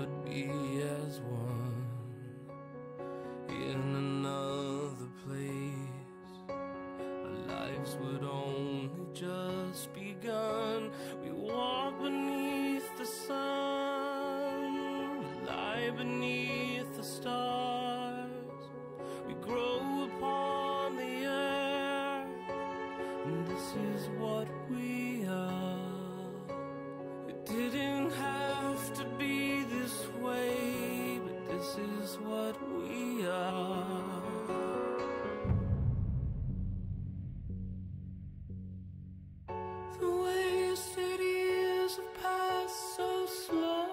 would be as one in another place. Our lives would only just begun. We walk beneath the sun, we lie beneath the stars. We grow upon the earth, and this is what we are. It didn't have to be this way, but this is what we are. The wasted years have passed so slowly,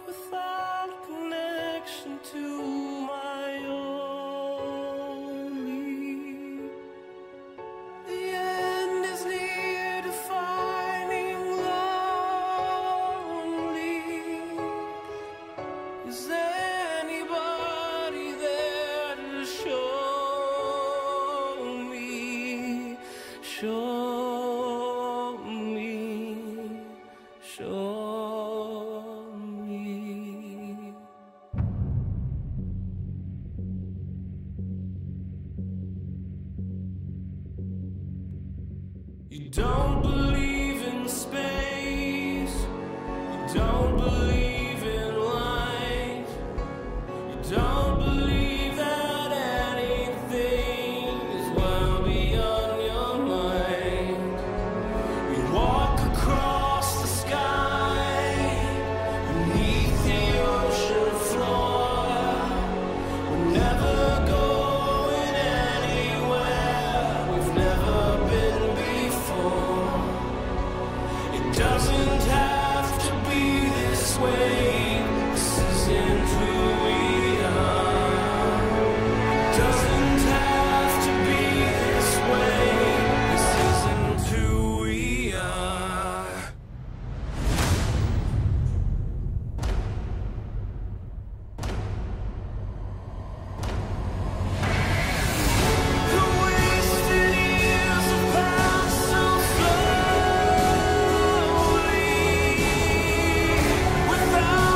without connection to my only. The end is near, defining lonely. Is anybody there to show me? Show me, show me. You don't believe in space, you don't believe in light, you don't believe that anything is well beyond your mind. We walk across the sky, beneath the ocean floor. We're never going anywhere we've never been before. It doesn't have to be this way. This isn't who we are. It doesn't have to be this way. This isn't who we are. The wasted years have passed so slowly, without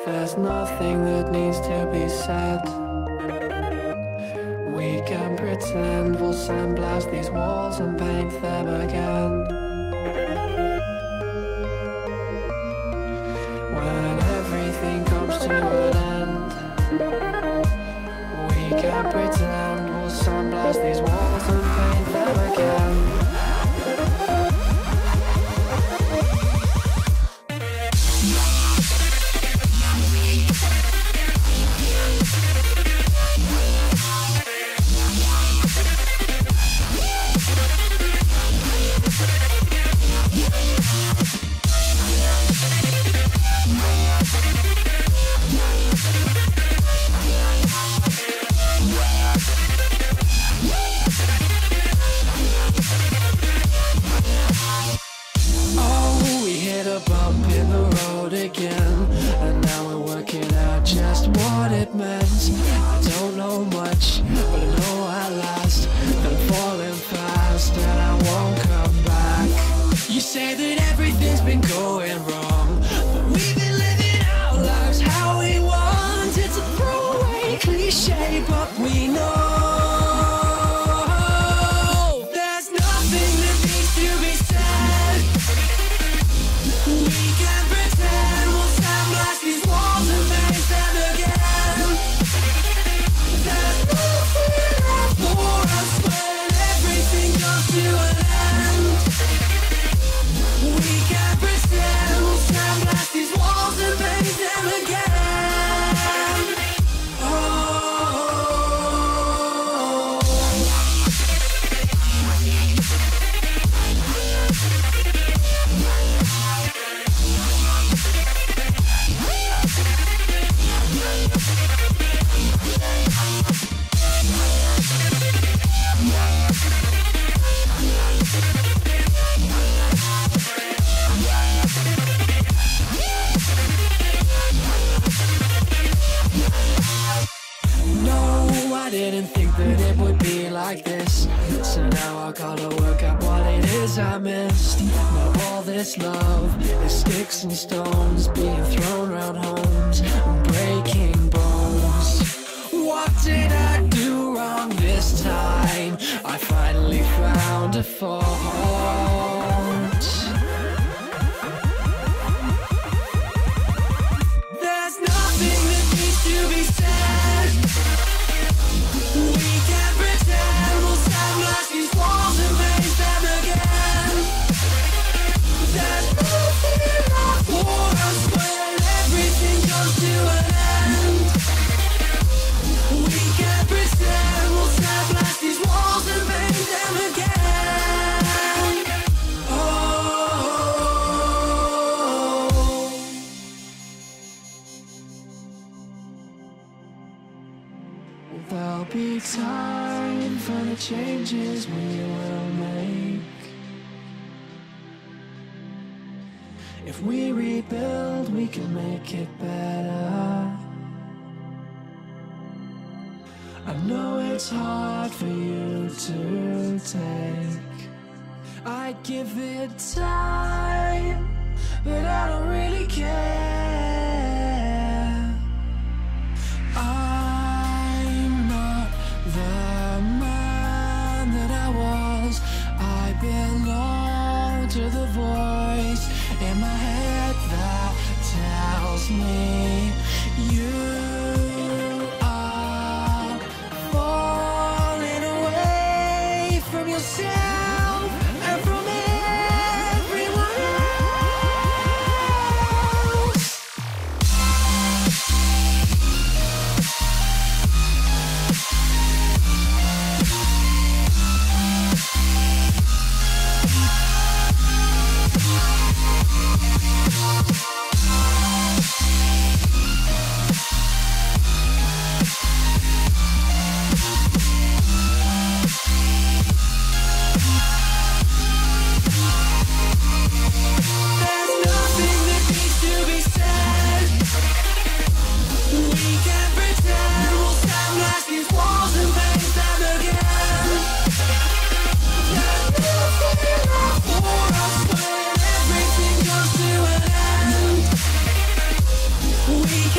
There's nothing that needs to be said. We can pretend we'll sandblast these walls and paint them again. When everything comes to an end, we can pretend we'll sandblast these walls and paint them again. And stones being thrown around homes and breaking bones. What did I do wrong this time? I finally found a fault. There's nothing that needs to be said. We can pretend we'll sandblast these walls and paint them again. There's nothing for us when everything comes to an end. We can pretend we'll sandblast these walls and paint them again. Oh, there'll be time for the changes we will make. If we rebuild, we can make it better. I know it's hard for you to take. I give it time, but I don't really care. I'm not the man that I was. I belong to the voice in my head that tells me you are falling away from yourself and from everyone else.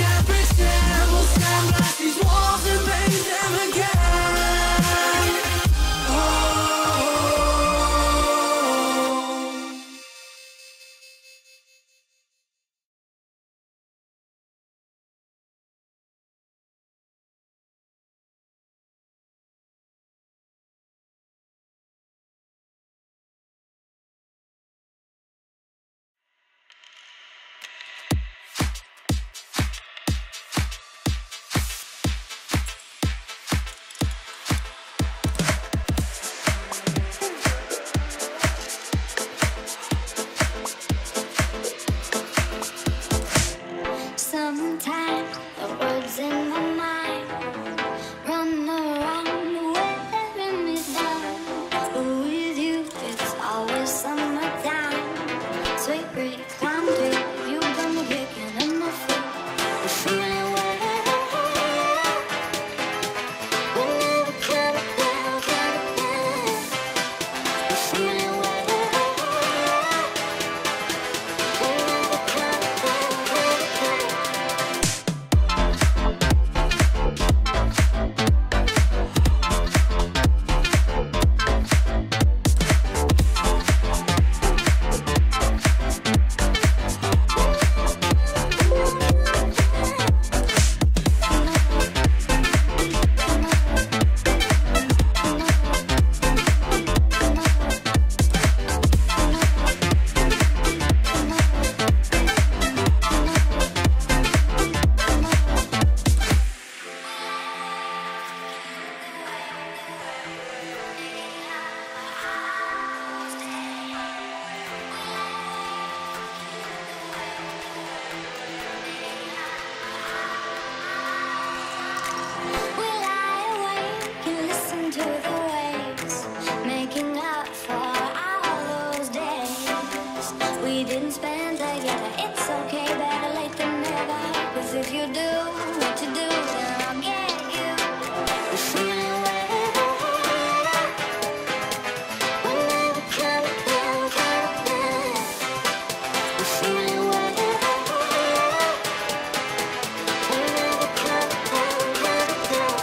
can't pretend. We'll sandblast these walls and paint them again. Oh. Sometimes the words in my mind run around wearing me down. But with you, it's always summertime. Sweet breeze, climb tree, you got me kicking in my feet. We're feeling well. We never cut it down, cut it down. We're feeling well. We never cut it down, cut it down. We lie awake and listen to the waves, making up for all those days we didn't spend together. It's okay, better late than never. 'Cause if you do what you do, then I'll get you. We're feeling well. We never cut it down, cut it down. We're feeling well. We never cut it down, cut it down.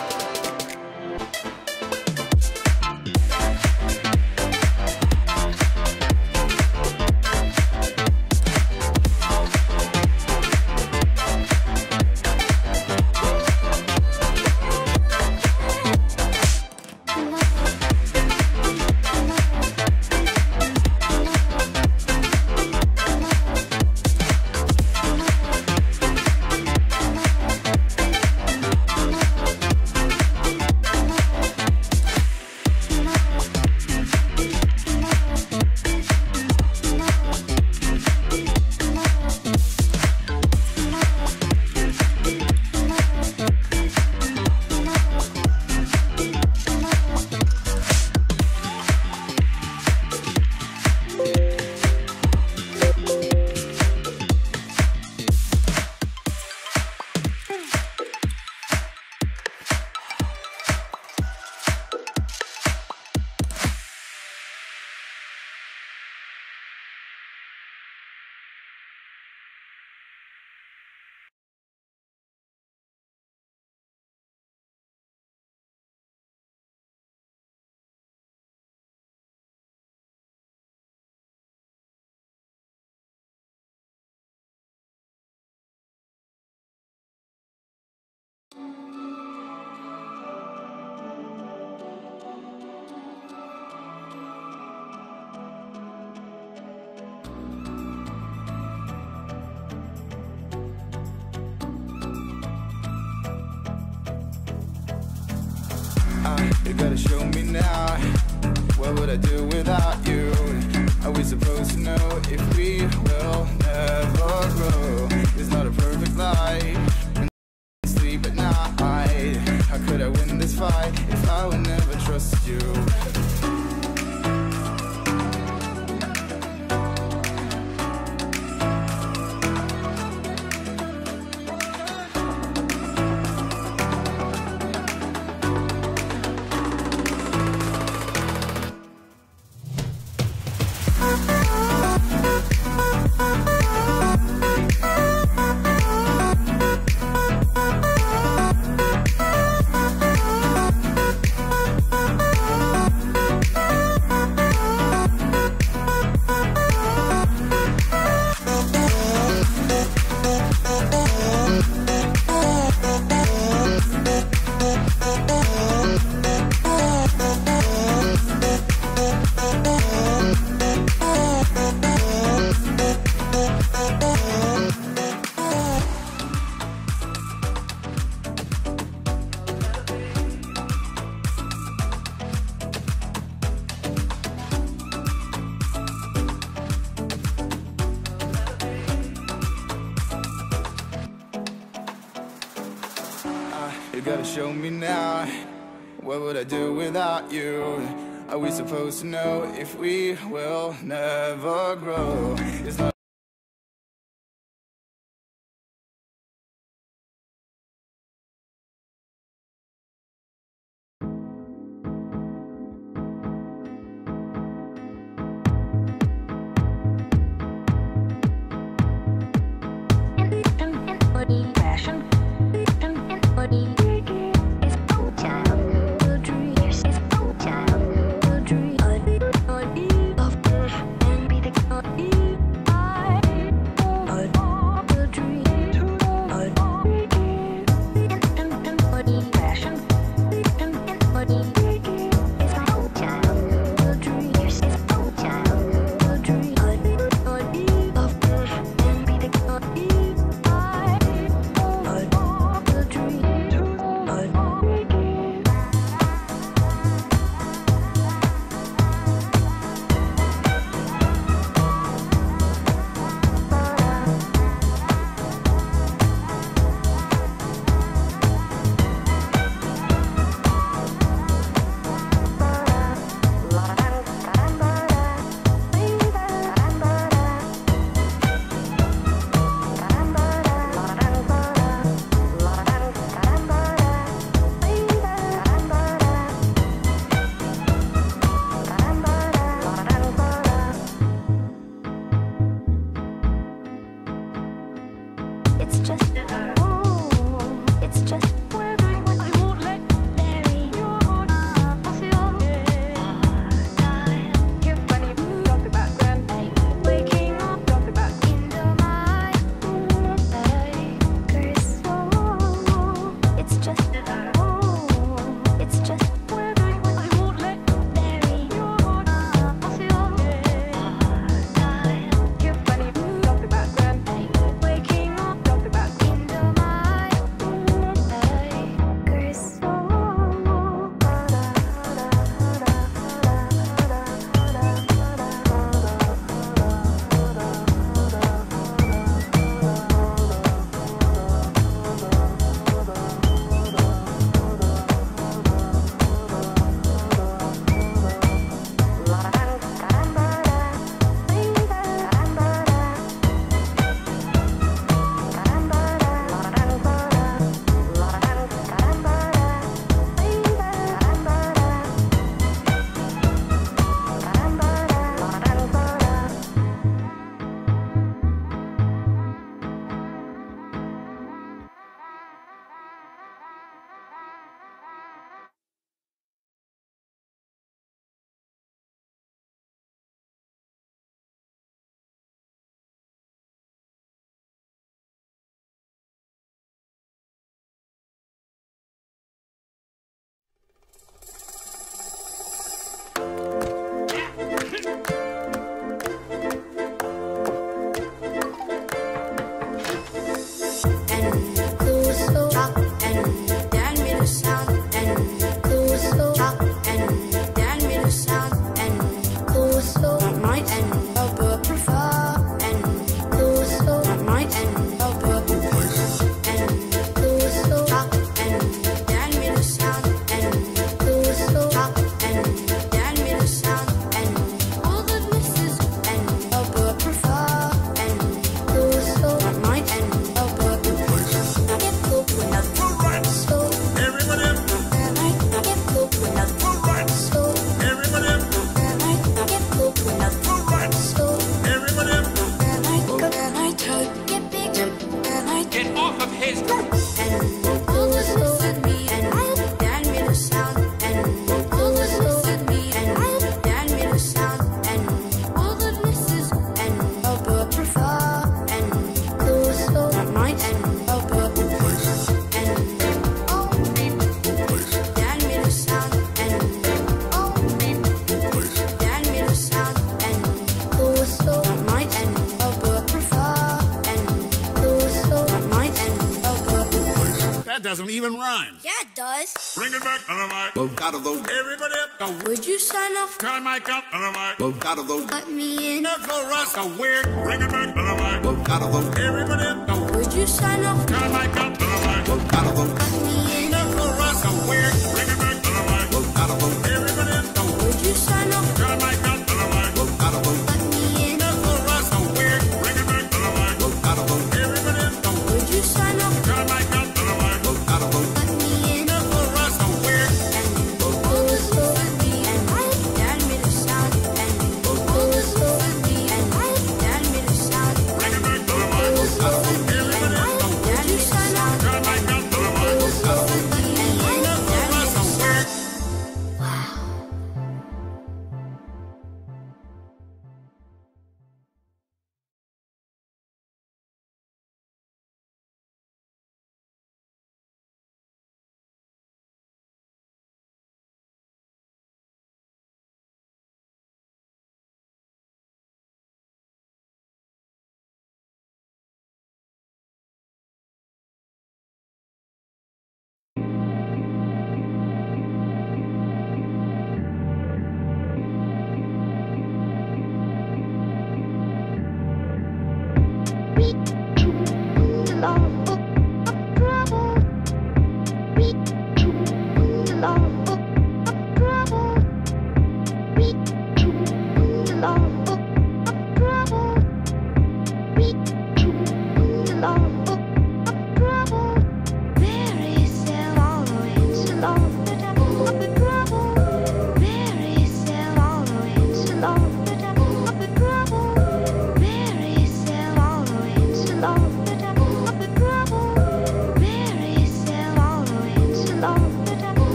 You gotta show me now. What would I do without you? Are we supposed to know if we will never grow? It's not a perfect life. And sleep at night. How could I win this fight if I would never trust you? You gotta show me now. What would I do without you? Are we supposed to know if we will never grow? It's not doesn't even rhyme. Yeah, it does. Bring it back on the mic. Both out of those. Everybody up. Go. Would you sign off? Turn my mic up on the mic. Both out of those. Let me in. Never rust a weird. Bring it back on the mic. Both out of those. Everybody up. Go. Would you sign off? Turn my mic up on the mic. Both out of those. Let me in.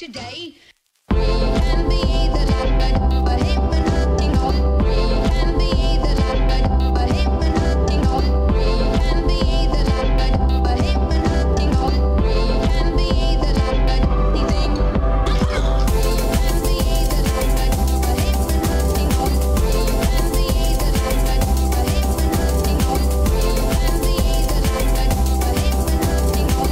today. We can be the light, but hip and nothing off. We can be the light, but hip and nothing off. We can be the light, but hip and nothing off. We can be the light, anything. We can be the light, but hip and nothing off. We can be the light, but hip and nothing off. We can be the light, but hip and nothing off. We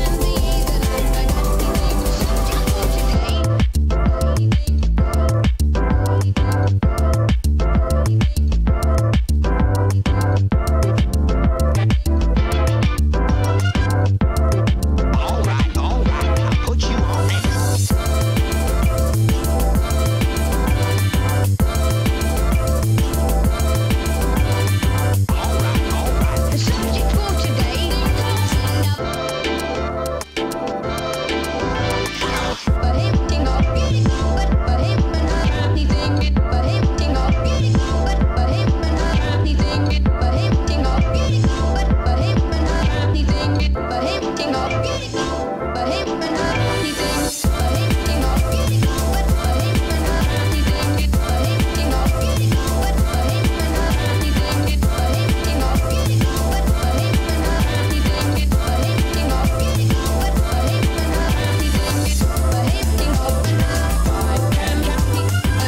can be the light,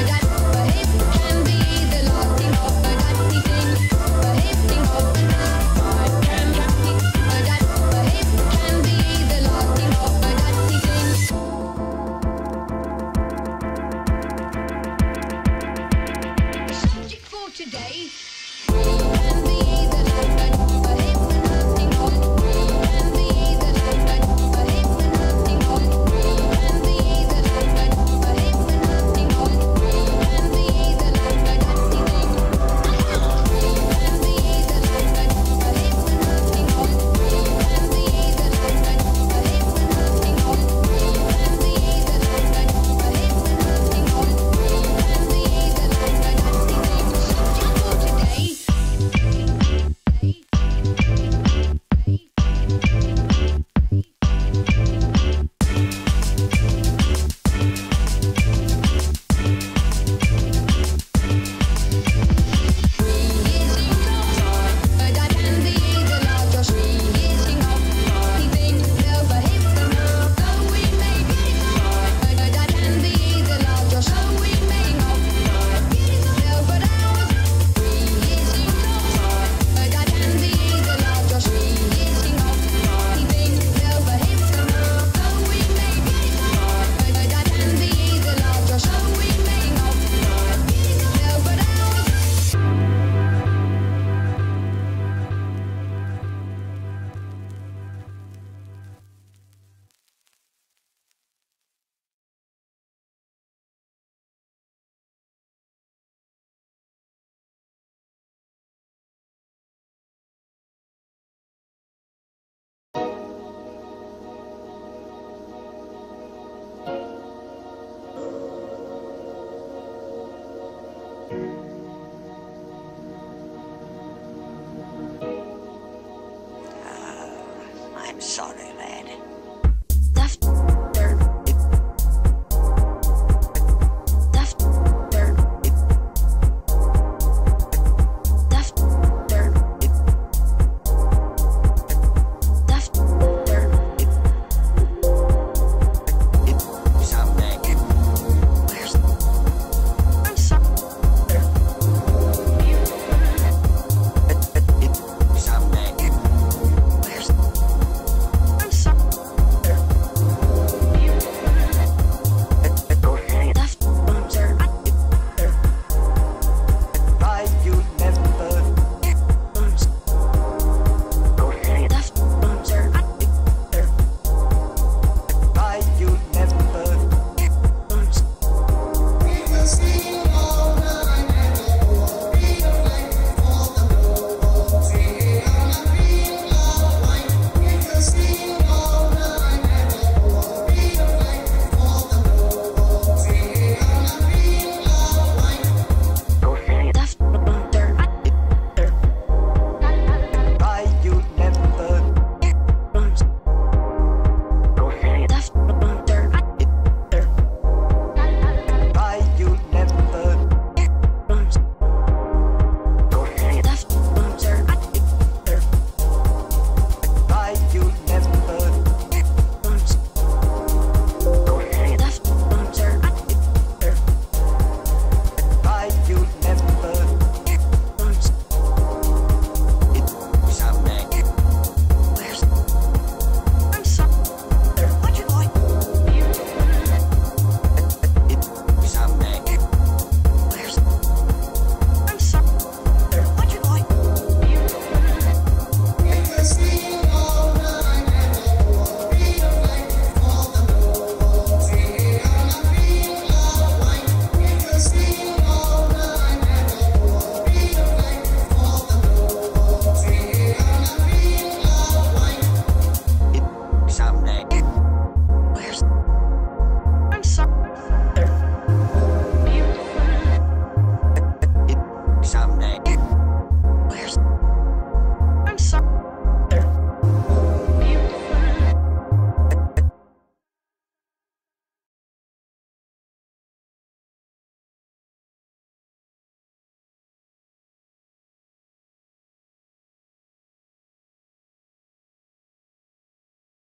anything. I'm sorry, lad. I'm sorry.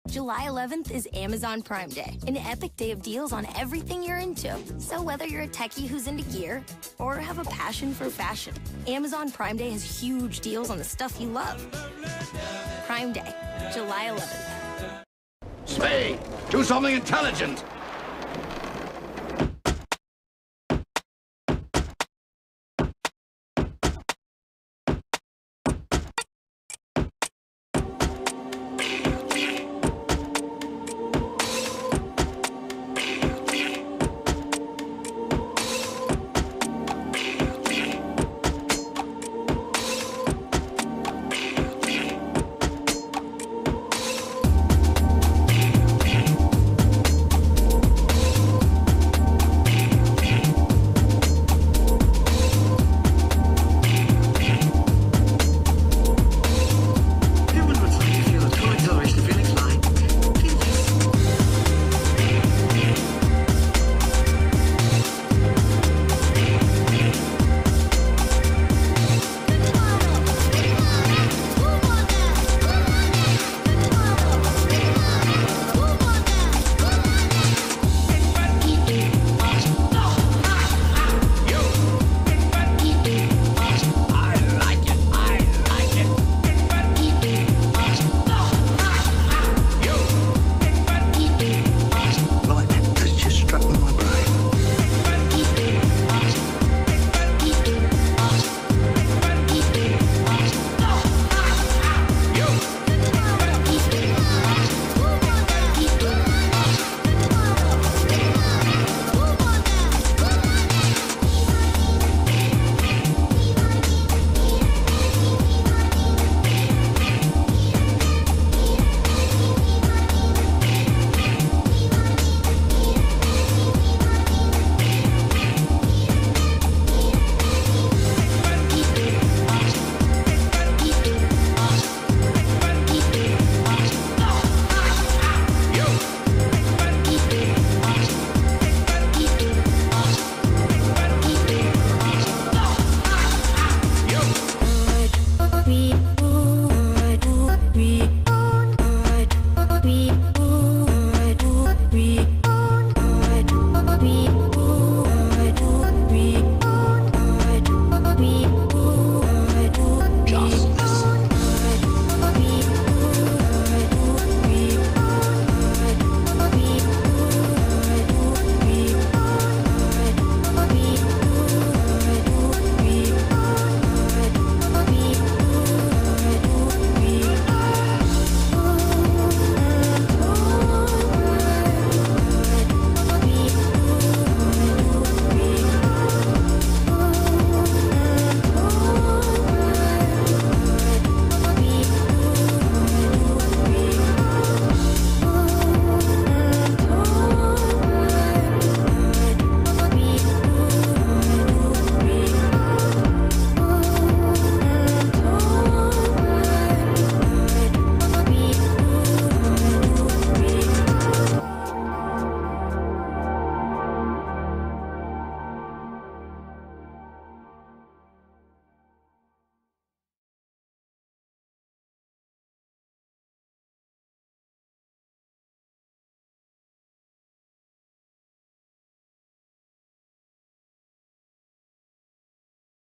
July 11th is Amazon Prime Day, an epic day of deals on everything you're into. So whether you're a techie who's into gear or have a passion for fashion, Amazon Prime Day has huge deals on the stuff you love. Prime Day, July 11th. Spade, do something intelligent.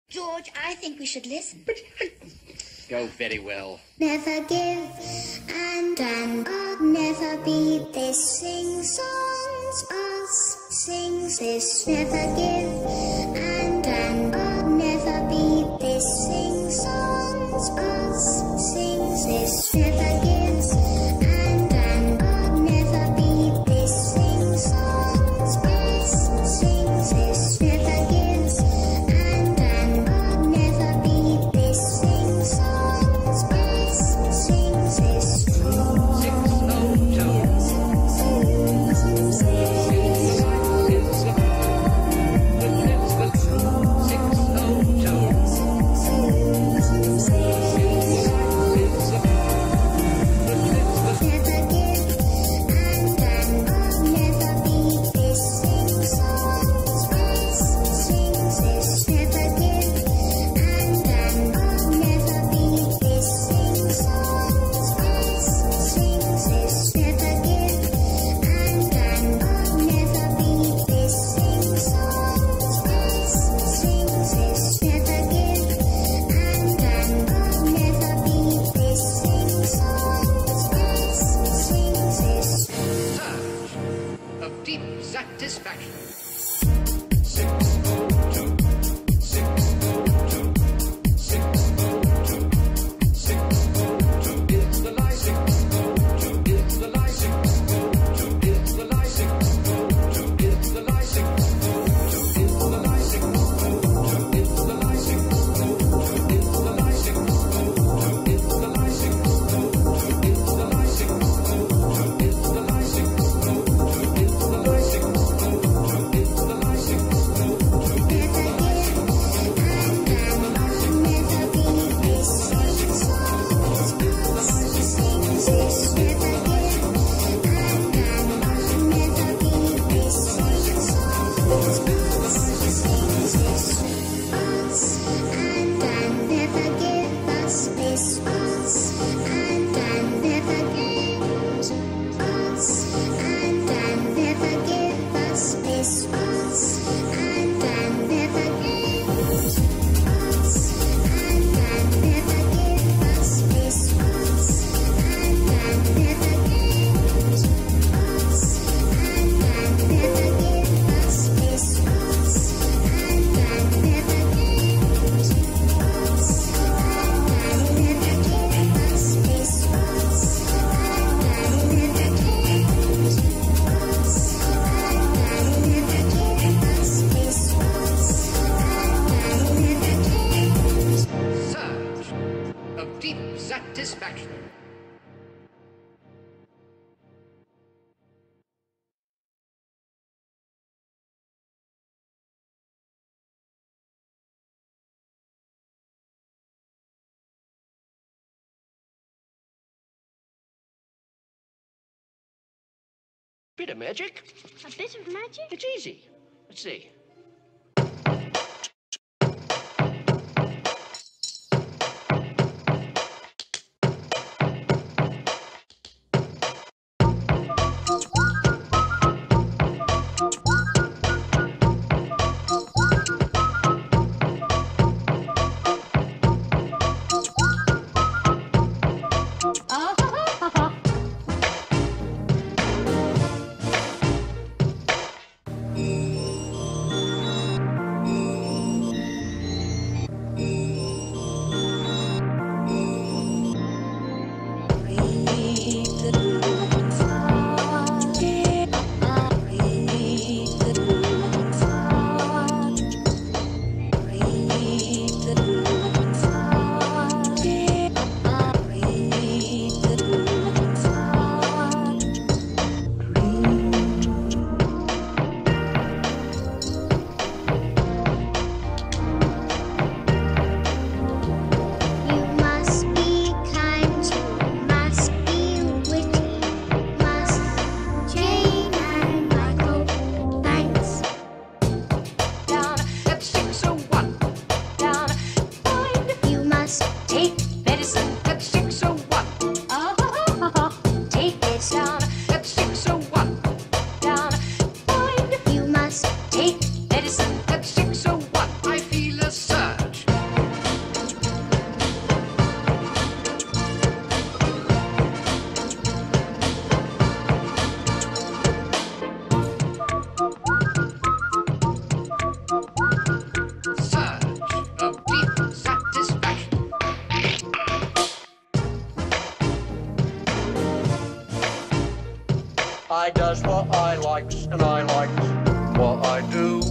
George, I think we should listen. Go very well. Never give and I'll never be this. Sing songs, us sings this. Never give and I'll never be this. Sing songs, us sings this. Never gives and I'll never be this. Sing songs, us sings this. Never gives and I'll never be this. Sing songs, us sings this. 602. satisfaction. Satisfaction. Bit of magic. A bit of magic? It's easy. Let's see. I does what I likes and I likes what I do.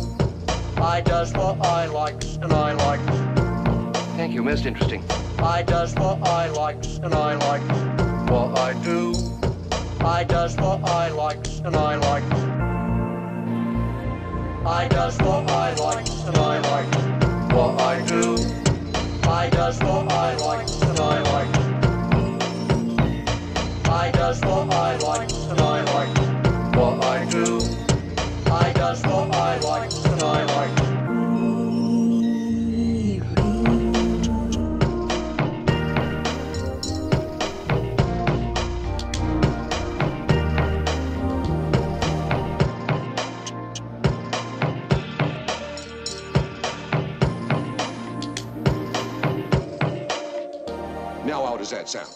I does what I likes and I likes. Thank you, most interesting. I does what I likes and I likes what I do. I does what I likes and I likes. I does what I likes and I likes what I do. I does what I likes and I likes. I does what I likes and I likes what I do. I does what I likes and I likes. Now how does that sound?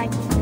I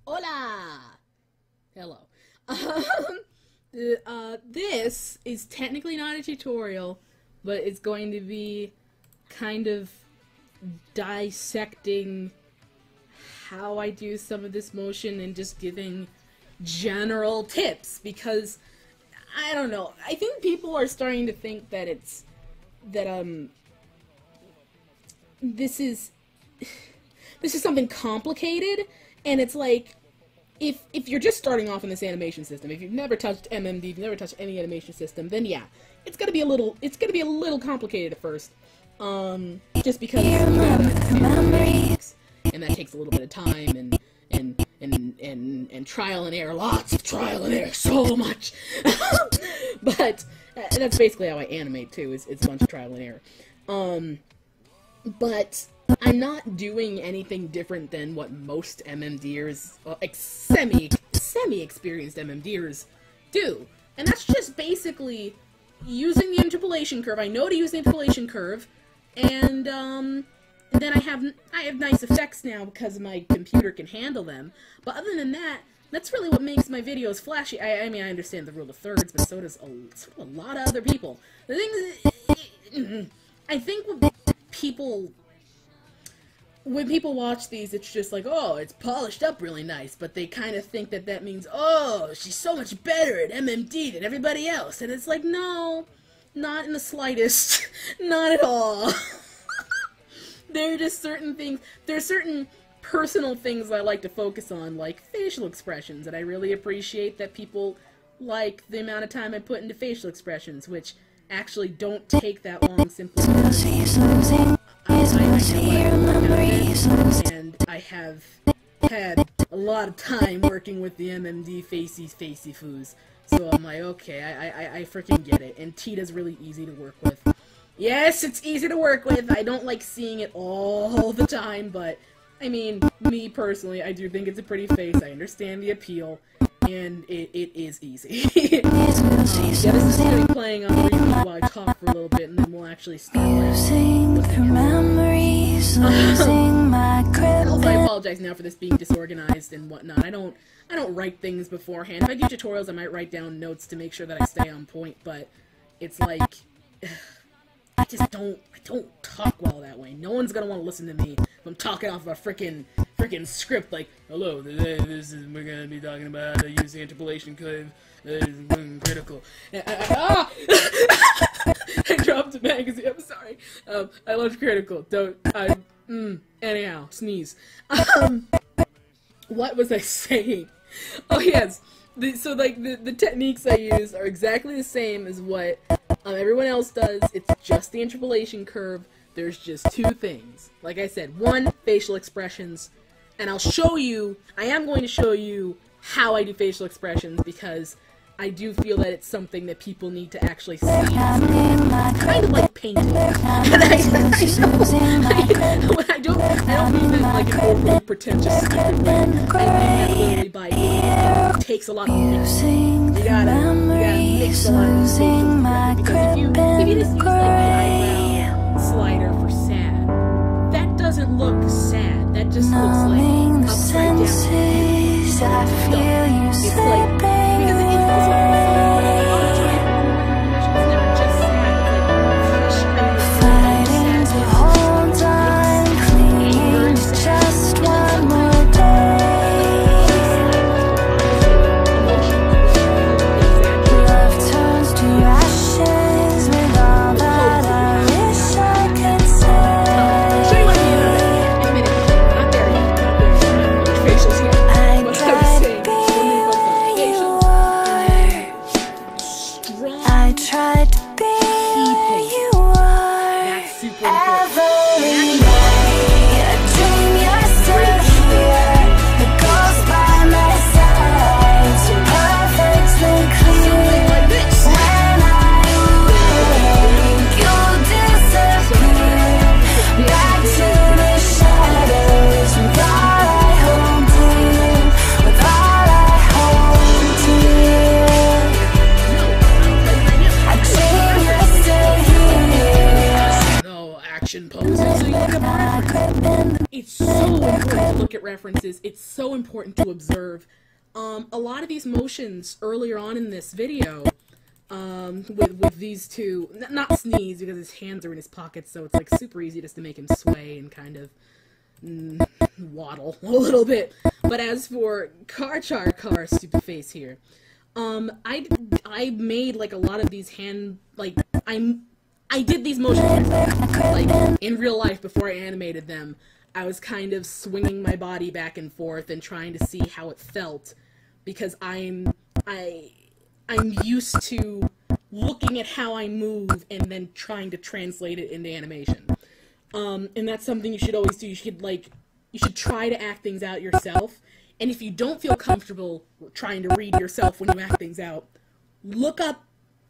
Hola! Hello. This is technically not a tutorial, but it's going to be kind of dissecting how I do some of this motion and just giving general tips, because I don't know, I think people are starting to think that this is something complicated, and it's like, if you're just starting off in this animation system, if you've never touched MMD, if you've never touched any animation system, then yeah, it's gonna be a little complicated at first, just because you gotta understand memories, and that takes a little bit of time, and trial and error, lots of trial and error, so much, but that's basically how I animate too, it's a bunch of trial and error, but I'm not doing anything different than what most MMDers, like semi-experienced MMDers do. And that's just basically using the interpolation curve. I know to use the interpolation curve, and then I have nice effects now because my computer can handle them. But other than that, that's really what makes my videos flashy. I mean, I understand the rule of thirds, but so does a lot of other people. The thing is, I think when people watch these, it's just like, oh, it's polished up really nice, but they kind of think that means, oh, she's so much better at MMD than everybody else, and it's like, no, not in the slightest, not at all. There are just certain things, there are certain personal things I like to focus on, like facial expressions, and I really appreciate that people like the amount of time I put into facial expressions, which actually don't take that long simply because and I have had a lot of time working with the MMD facey foos, so I'm like, okay, I freaking get it, and Tita's really easy to work with. Yes, it's easy to work with, I don't like seeing it all the time, but, I mean, me personally, I do think it's a pretty face, I understand the appeal, and it is easy. Yeah, this is going to be playing on repeat while I talk for a little bit, and then we'll actually start also, I apologize now for this being disorganized and whatnot. I don't write things beforehand. If I do tutorials, I might write down notes to make sure that I stay on point, but it's like, I don't talk well that way. No one's gonna want to listen to me if I'm talking off of a freaking script like, hello, today we're gonna be talking about how to use the interpolation curve. Critical. I dropped a magazine. I'm sorry. I love critical. Anyhow, sneeze. What was I saying? Oh yes. So like the techniques I use are exactly the same as what everyone else does. It's just the interpolation curve. There's just two things. Like I said, one, facial expressions, and I'll show you. I am going to show you how I do facial expressions because I do feel that it's something that people need to actually see. It's kind of like painting. And I don't mean that like an overly pretentious stupid way. I mean that literally by it takes a lot of mixing. You gotta mix a lot of these facial expressions, because if you just use like the eyebrow slider for sad, that doesn't look sad. That just looks like upside down. It's like, because it is also never just sad. Fighting to hold on, clinging to just one more day. Love turns to ashes with all that I wish I could say. Show you what I mean in a minute. Not there yet. Facials here. I gotta be where you it's so important to look at references. It's so important to observe. A lot of these motions earlier on in this video, with these two, not sneeze because his hands are in his pockets, so it's like super easy just to make him sway and kind of waddle a little bit. But as for car stupid face here, I made like a lot of these I did these motions like in real life before I animated them. I was kind of swinging my body back and forth and trying to see how it felt, because I'm used to looking at how I move and then trying to translate it into animation. And that's something you should always do. You should try to act things out yourself. And if you don't feel comfortable trying to read yourself when you act things out, look at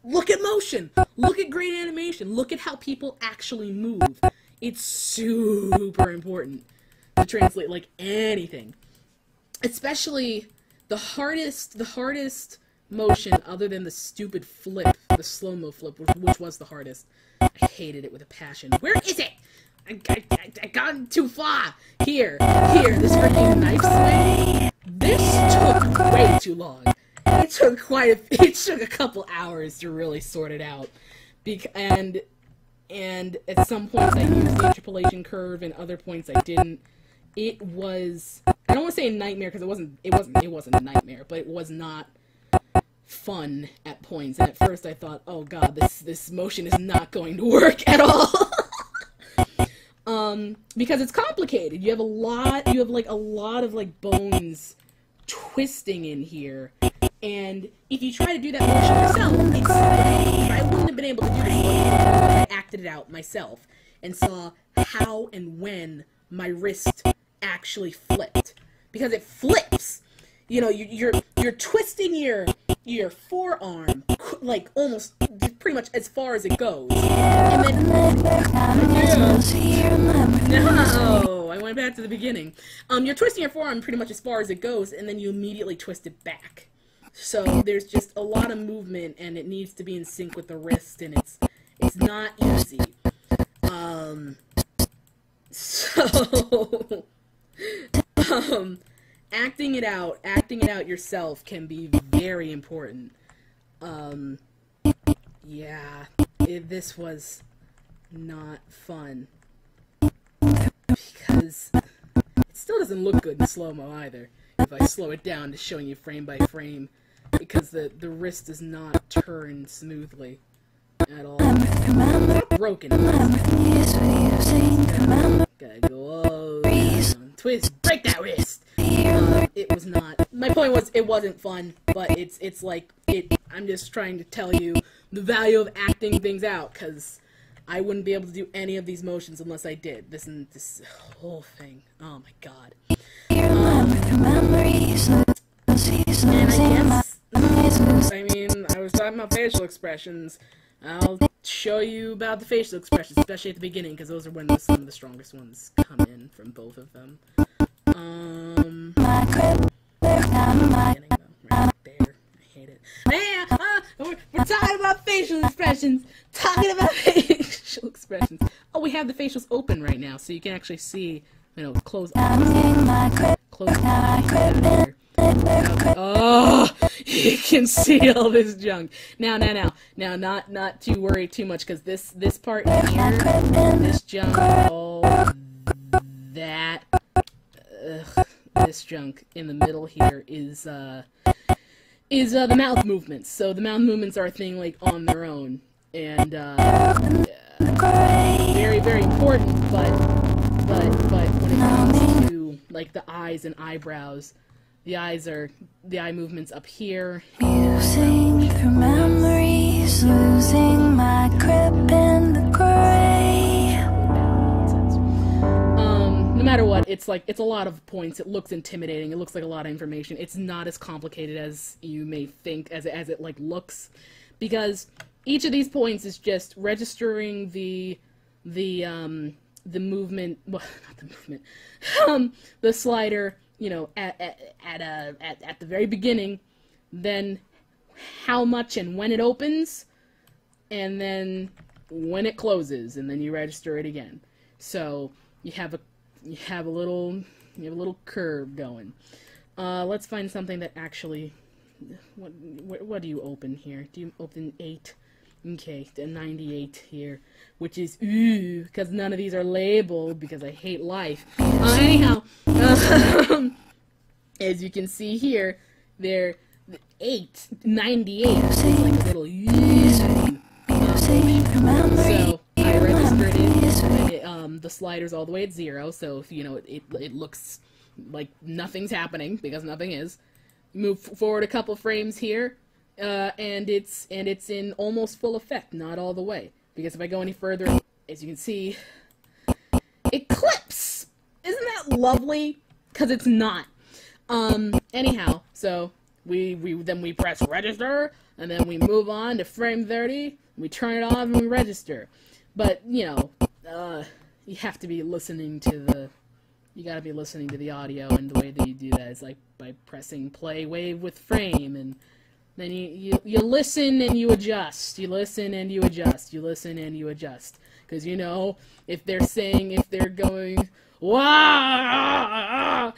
motion. Look at great animation. Look at how people actually move. It's super important to translate like anything. Especially the hardest motion, other than the stupid flip, the slow-mo flip, which was the hardest. I hated it with a passion. Where is it? I got too far. Here, this freaking knife swing. This took way too long. It took a couple hours to really sort it out. And at some points I used the interpolation curve, and other points I didn't. It was, I don't want to say a nightmare, because it wasn't a nightmare, but it was not fun at points. And at first I thought, oh god, this motion is not going to work at all. Because it's complicated. You have a lot of like bones twisting in here, and if you try to do that motion yourself, I wouldn't have been able to do this if I acted it out myself and saw how and when my wrist actually flipped, because it flips. You know, you're twisting your forearm like almost pretty much as far as it goes, and then no, I went back to the beginning. You're twisting your forearm pretty much as far as it goes, and then you immediately twist it back. So there's just a lot of movement, and it needs to be in sync with the wrist, and it's not easy. Acting it out yourself can be very important. Yeah, this was not fun, because it still doesn't look good in slow-mo either, if I slow it down to showing you frame by frame, because the wrist does not turn smoothly at all. Broken. Gotta go, twist, break that wrist. It was not. My point was, it wasn't fun, but it's like I'm just trying to tell you the value of acting things out, because I wouldn't be able to do any of these motions unless I did this whole thing. Oh my god. And I was talking about facial expressions. I'll show you about the facial expressions, especially at the beginning, because those are when some of the strongest ones come in from both of them. Right there. I hate it. We're talking about facial expressions. Oh, we have the facials open right now, so you can actually see. Close. Oh, you can see all this junk. Now, not to worry too much, because this part here, this junk, this junk in the middle here is the mouth movements. So the mouth movements are a thing like on their own, and very, very important. But when it comes to like the eyes and eyebrows, the eye movements up here. Musing through memories, losing my grip in the gray. No matter what, it's a lot of points. It looks intimidating. It looks like a lot of information. It's not as complicated as you may think, as it like looks, because each of these points is just registering the movement. Well, not the movement. The slider. At the very beginning, then how much and when it opens, and then when it closes, and then you register it again. So you have you have a little curve going. Let's find something that actually, what do you open here? Do you open 8? Okay, the 98 here, which is, because none of these are labeled, because I hate life. Anyhow, as you can see here, they're 98 is like a little so I registered it, the slider's all the way at 0, so if, it looks like nothing's happening, because nothing is. Move forward a couple frames here, and it's in almost full effect, not all the way, because if I go any further, as you can see, it clips! Isn't that lovely? Because it's not. Anyhow, so then we press register, and then we move on to frame 30, we turn it on and we register. But, you have to be listening to you gotta be listening to the audio, and the way that you do that is like by pressing play wave with frame, and then you listen and you adjust, you listen and you adjust, you listen and you adjust. Because, if they're going, wah,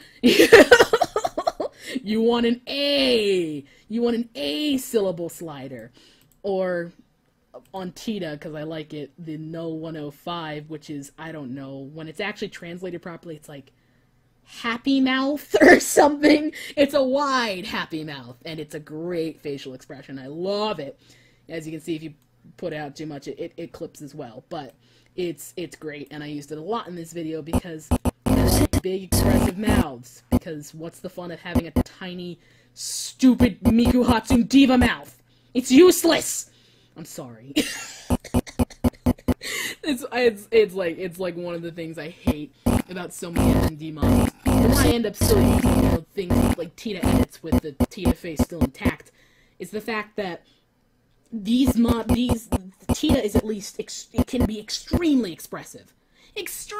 you want an A syllable slider, or on TITA, because I like it, the No 105, which is, I don't know, when it's actually translated properly, it's like happy mouth or something. It's a wide happy mouth, and it's a great facial expression. I love it. As you can see, if you put out too much, it clips as well, but it's great, and I used it a lot in this video because I like big expressive mouths, because what's the fun of having a tiny, stupid Miku Hatsune diva mouth? It's useless! I'm sorry. it's like one of the things I hate about so many MD mods. And I end up still using things like TITA edits with the TITA face still intact. Is the fact that these TITA is at least it can be extremely expressive, because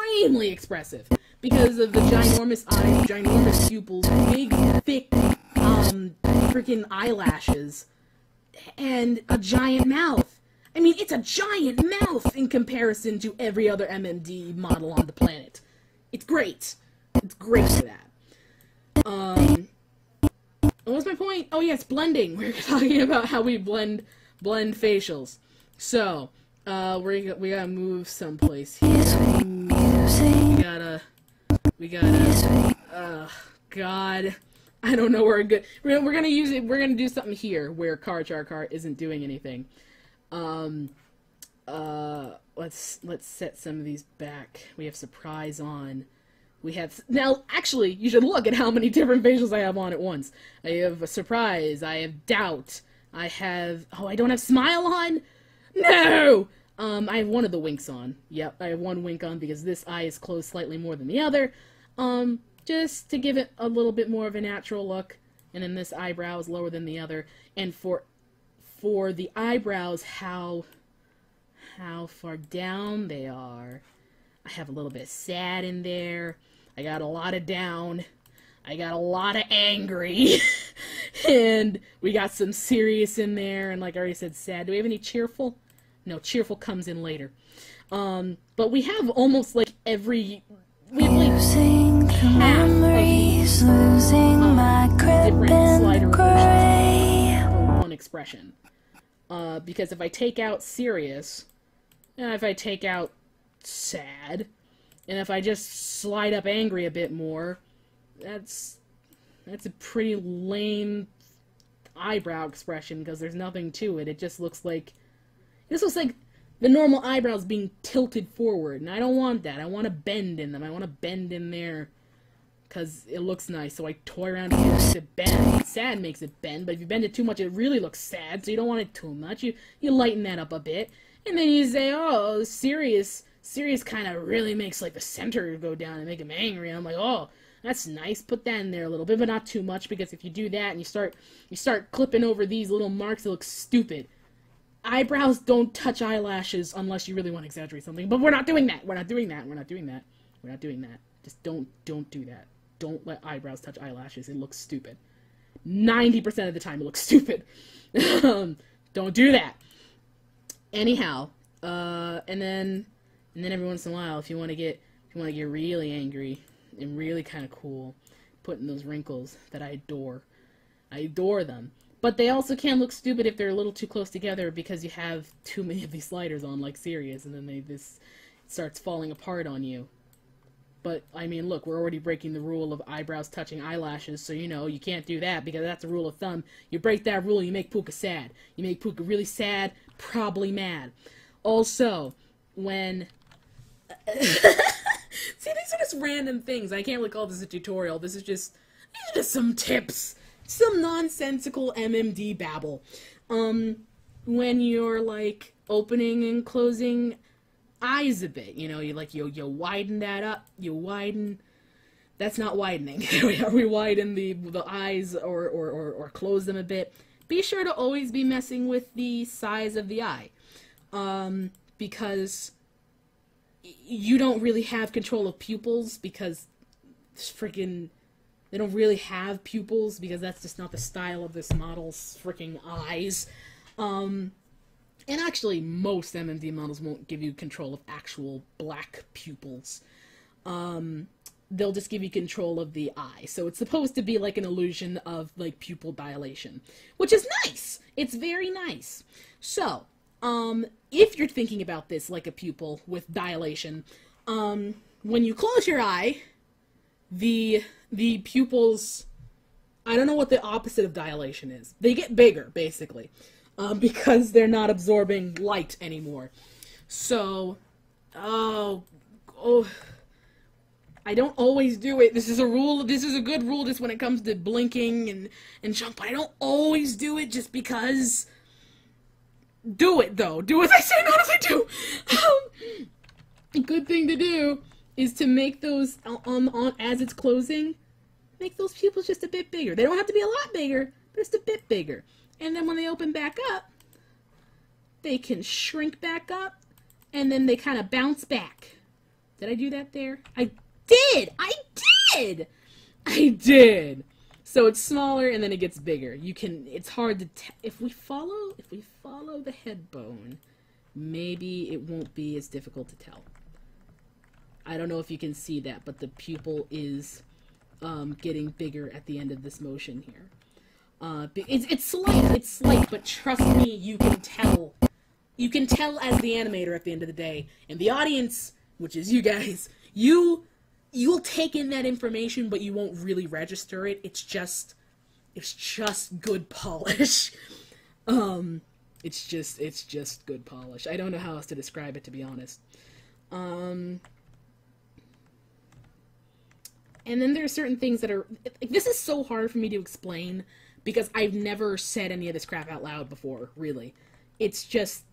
of the ginormous eyes, ginormous pupils, big thick freaking eyelashes, and a giant mouth. I mean, it's a giant mouth in comparison to every other MMD model on the planet. It's great. It's great for that. What was my point? Oh yes, blending. We're talking about how we blend facials. So, we gotta move someplace here. We gotta, God. I don't know where we're gonna use it. We're gonna do something here where car isn't doing anything. Let's set some of these back. We have surprise on. We have now. Actually, you should look at how many different facials I have on at once. I have a surprise. I have doubt. I have. Oh, I don't have smile on. No. I have one of the winks on. Yep, I have one wink on because this eye is closed slightly more than the other. Just to give it a little bit more of a natural look, and then this eyebrow is lower than the other. And for the eyebrows, how far down they are, I have a little bit of sad in there. I got a lot of down. I got a lot of angry. And we got some serious in there, and like I already said, sad. Do we have any cheerful? No, cheerful comes in later. But we have almost like every... We have like half of these different slider versions for one expression. Because if I take out serious, and if I take out sad, and if I just slide up angry a bit more, that's a pretty lame eyebrow expression because there's nothing to it. It just looks like the normal eyebrows being tilted forward, and I don't want that. I want to bend in them. I want to bend in there because it looks nice, so I toy around and makes it bend. Sad makes it bend, but if you bend it too much, it really looks sad, so you don't want it too much. You lighten that up a bit, and then you say, oh, serious kind of really makes like the center go down and make him angry, and I'm like, oh, that's nice. Put that in there a little bit, but not too much, because if you do that and you start clipping over these little marks, it looks stupid. Eyebrows don't touch eyelashes unless you really want to exaggerate something, but we're not doing that. We're not doing that. Just don't do that. Don't let eyebrows touch eyelashes. It looks stupid. 90% of the time it looks stupid. Don't do that. Anyhow, and then every once in a while, if you want to get If you want to get really angry and really kind of cool, put in those wrinkles that I adore. I adore them. But they also can look stupid if they're a little too close together because you have too many of these sliders on, like serious, and then this starts falling apart on you. But, I mean, look, we're already breaking the rule of eyebrows touching eyelashes, so, you know, you can't do that because that's a rule of thumb. You break that rule, you make Puka sad. You make Puka really sad, probably mad. Also, when... See, these are just random things. I can't really call this a tutorial. These are just some tips. Some nonsensical MMD babble. When you're, like, opening and closing eyes a bit, you know, you widen that up, you widen, that's not widening, we widen the eyes or close them a bit. Be sure to always be messing with the size of the eye, because you don't really have control of pupils, because freaking, they don't really have pupils, because that's just not the style of this model's freaking eyes. And actually, most MMD models won't give you control of actual black pupils. They'll just give you control of the eye. So it's supposed to be like an illusion of, like, pupil dilation. Which is nice! It's very nice. So, if you're thinking about this like a pupil with dilation, when you close your eye, the pupils, I don't know what the opposite of dilation is. They get bigger, basically. Because they're not absorbing light anymore. So, I don't always do it. This is a rule, this is a good rule just when it comes to blinking and junk, but I don't always do it just because. Do it, though. Do as I say, not as I do! A good thing to do is to make those, as it's closing, make those pupils just a bit bigger. They don't have to be a lot bigger, but just a bit bigger. And then when they open back up, they can shrink back up, and then they kind of bounce back. Did I do that there? I did! I did! I did! So it's smaller, and then it gets bigger. You can, it's hard to tell. If we follow the head bone, maybe it won't be as difficult to tell. I don't know if you can see that, but the pupil is getting bigger at the end of this motion here. It's slight, but trust me, you can tell. You can tell as the animator at the end of the day, and the audience, which is you guys, you'll take in that information, but you won't really register it. It's just good polish. It's just good polish. I don't know how else to describe it, to be honest. And then there are certain things that are, this is so hard for me to explain, because I've never said any of this crap out loud before, really. It's just,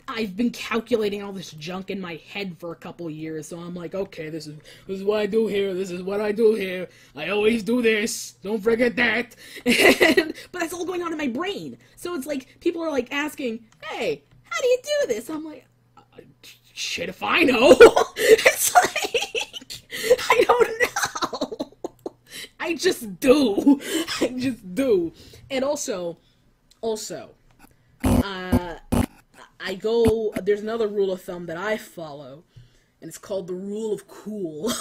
I've been calculating all this junk in my head for a couple years, so I'm like, okay, this is what I do here, this is what I do here, I always do this, don't forget that. But that's all going on in my brain. So it's like, people are like asking, hey, how do you do this? I'm like, shit if I know. It's like, I don't know. I just do. I just do. And also, there's another rule of thumb that I follow, and it's called the rule of cool.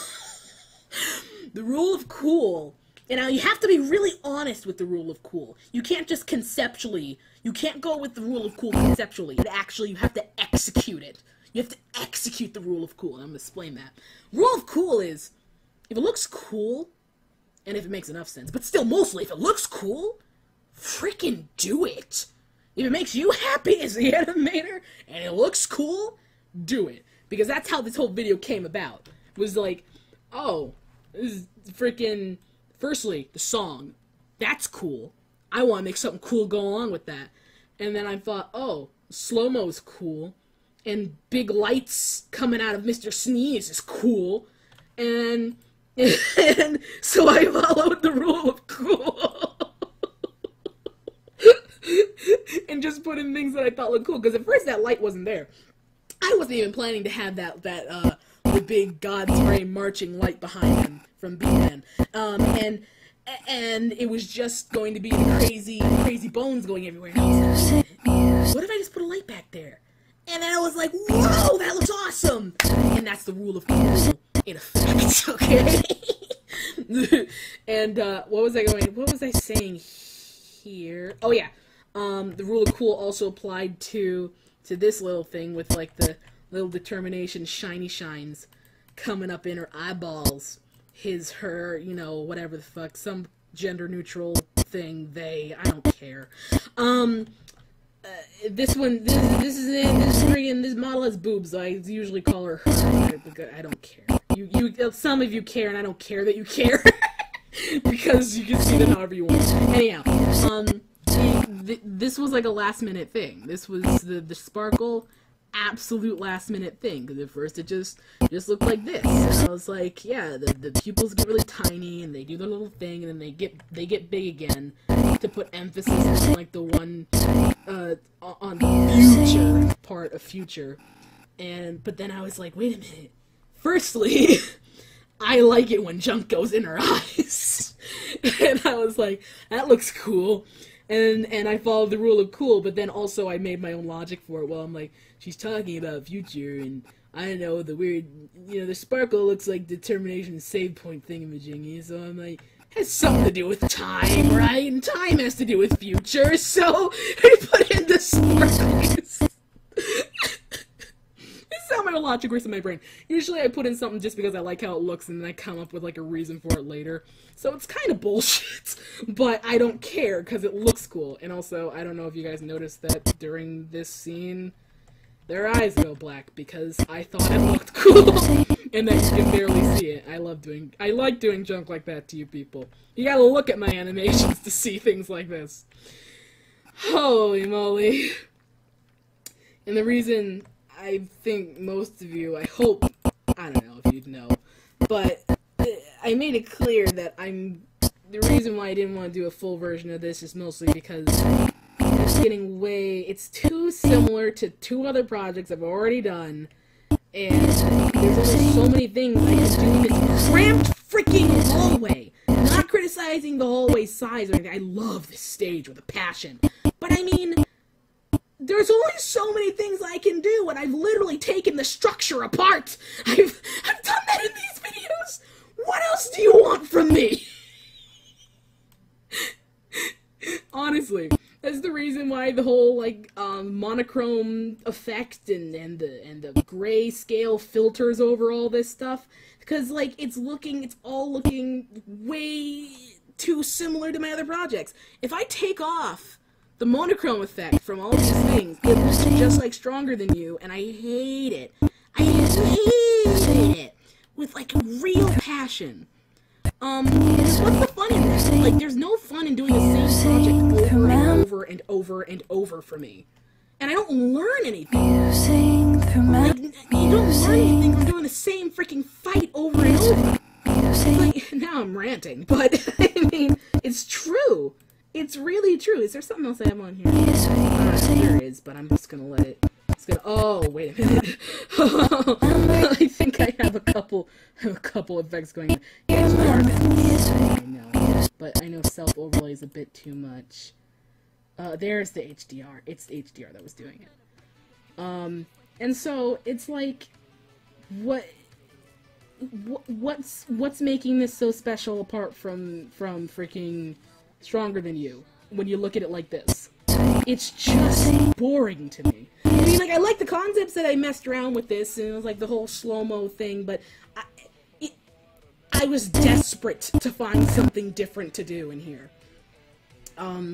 The rule of cool. And now you have to be really honest with the rule of cool. You can't just conceptually, you can't go with the rule of cool conceptually. But actually, you have to execute it. You have to execute the rule of cool, and I'm going to explain that. Rule of cool is, if it looks cool, and if it makes enough sense, but still, mostly, if it looks cool, freaking do it. If it makes you happy as the animator, and it looks cool, do it. Because that's how this whole video came about. It was like, oh, this is freaking, firstly, the song, that's cool. I want to make something cool go along with that. And then I thought, oh, slow-mo's cool. And big lights coming out of Mr. Sneeze is cool. And so I followed the rule of cool. And just put in things that I thought looked cool. Because at first that light wasn't there. I wasn't even planning to have the big God's Ray marching light behind him from B-Man. And it was just going to be the crazy bones going everywhere. And I was like, what if I just put a light back there? And then I was like, whoa, that looks awesome! And that's the rule of cool in effect, okay? And, what was I saying here? Oh yeah, the rule of cool also applied to this little thing with, like, the little determination shiny shines coming up in her eyeballs. His, her, you know, whatever the fuck, some gender-neutral thing, they, I don't care. This model has boobs, so I usually call her I don't care. Some of you care, and I don't care that you care. Because you can see them however you want. Anyhow, this was like a last-minute thing. This was the sparkle, absolute last-minute thing. Because at first it just looked like this. And I was like, yeah, the pupils get really tiny, and they do their little thing, and then they get big again to put emphasis on, like, the one on future part of future. But then I was like, wait a minute. Firstly, I like it when junk goes in her eyes. And I was like, that looks cool. And I followed the rule of cool, but then also I made my own logic for it. Well, I'm like, she's talking about future, and I don't know, the weird, you know, the sparkle looks like determination save point thingamajiggy, so I'm like, has something to do with time, right? And time has to do with future, so I put in the sparkles. This is how my logic works in my brain. Usually I put in something just because I like how it looks, and then I come up with, like, a reason for it later. So it's kind of bullshit, but I don't care, because it looks cool. And also, I don't know if you guys noticed that during this scene, their eyes go black, because I thought it looked cool, and that you can barely see it. I like doing junk like that to you people. You gotta look at my animations to see things like this. Holy moly. And the reason I think most of you, I hope, I don't know if you'd know, but I made it clear that the reason why I didn't want to do a full version of this is mostly because it's getting it's too similar to 2 other projects I've already done, and there's only so many things I can do in this cramped freaking hallway. Not criticizing the hallway size or anything, I love this stage with a passion, but I mean, there's only so many things I can do, and I've literally taken the structure apart. I've done that in these videos. What else do you want from me? Honestly, that's the reason why the whole, like, monochrome effect and the grayscale filters over all this stuff, because, like, it's all looking way too similar to my other projects. If I take off the monochrome effect from all these things, it looks just like Stronger Than You, and I hate it. I hate it with, like, real passion. What's the fun in this? Like, there's no fun in doing the same project over and over and over and over for me. And I don't learn anything. Like, you don't learn anything from doing the same freaking fight over and over. Like, now I'm ranting, but, I mean, it's true. It's really true. Is there something else I have on here? There is, but I'm just gonna let it. Oh, wait a minute. I think I have a couple effects going on. I know, but I know self-overlay is a bit too much. There's the HDR. It's the HDR that was doing it. And so it's like, what's making this so special apart from freaking Stronger Than You when you look at it like this? It's just boring to me. I mean, like, I like the concepts that I messed around with this, and it was like the whole slow-mo thing, but I was desperate to find something different to do in here.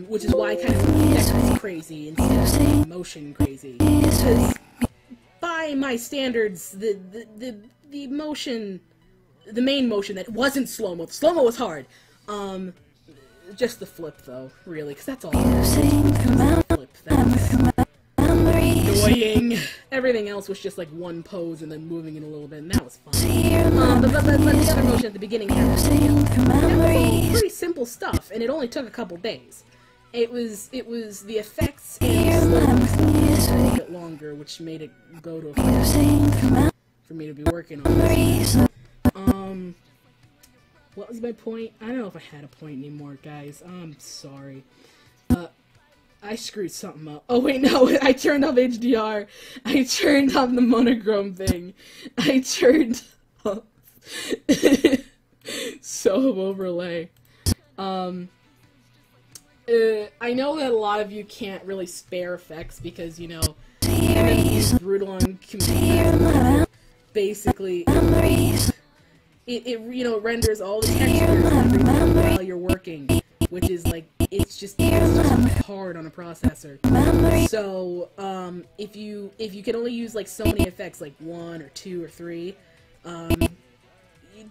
Which is why I kind of went effects crazy instead of motion crazy. Because by my standards, the motion, the main motion that wasn't slow-mo, the slow-mo was hard. Just the flip, though, really, because that's all. Flip, that's annoying. Everything else was just like one pose and then moving it a little bit, and that was fine. But the other motion at the beginning was pretty simple stuff, and it only took a couple days. It was the effects and a little bit longer, which made it go to a for me to be working on this. What was my point? I don't know if I had a point anymore, guys. I'm sorry. I screwed something up. Oh wait, no, I turned off HDR. I turned off the monochrome thing. I turned off Soho overlay. I know that a lot of you can't really spare effects because, you know, it's brutal on computer. Basically, it you know, renders all the textures while you're working, which is like, it's just hard on a processor. So, if you can only use like so many effects, like 1 or 2 or 3, it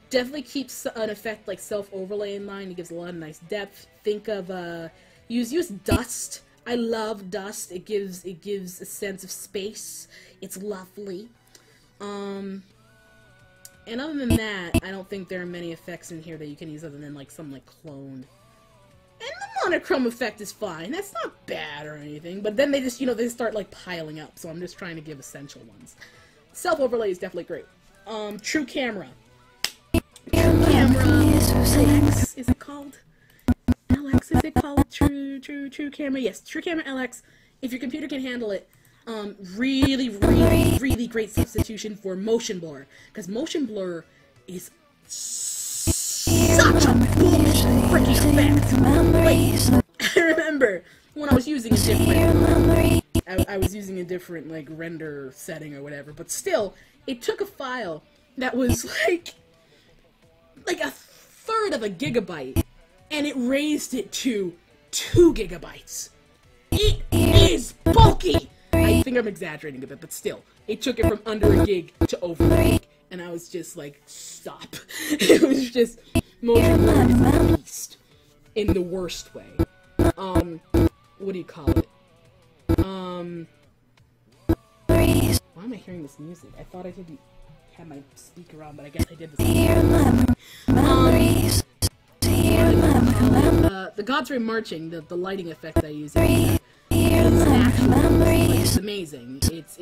definitely keeps an effect like self-overlay in mind. It gives a lot of nice depth. Think of, use dust. I love dust. It gives a sense of space. It's lovely. And other than that, I don't think there are many effects in here that you can use other than like some like clone. And the monochrome effect is fine. That's not bad or anything. But then they just, you know, they start like piling up. So I'm just trying to give essential ones. Self-overlay is definitely great. True camera. True camera. LX, is it called? LX, is it called? True camera. Yes, True camera LX. If your computer can handle it. Really great substitution for motion blur, because motion blur is such a bullshit freaking effect. Like, I remember when I was using a different, I was using a different like render setting or whatever, but still, it took a file that was like a third of a gigabyte, and it raised it to 2 gigabytes. It is bulky. I think I'm exaggerating a bit, but still, it took it from under a gig to over a gig, and I was just like, stop. It was just, motion blur is a beast, in the worst way. What do you call it? Why am I hearing this music? I thought I didn't have my speaker on, but I guess I did this. The Gods Ray Marching, the lighting effect I use. It's amazing. It's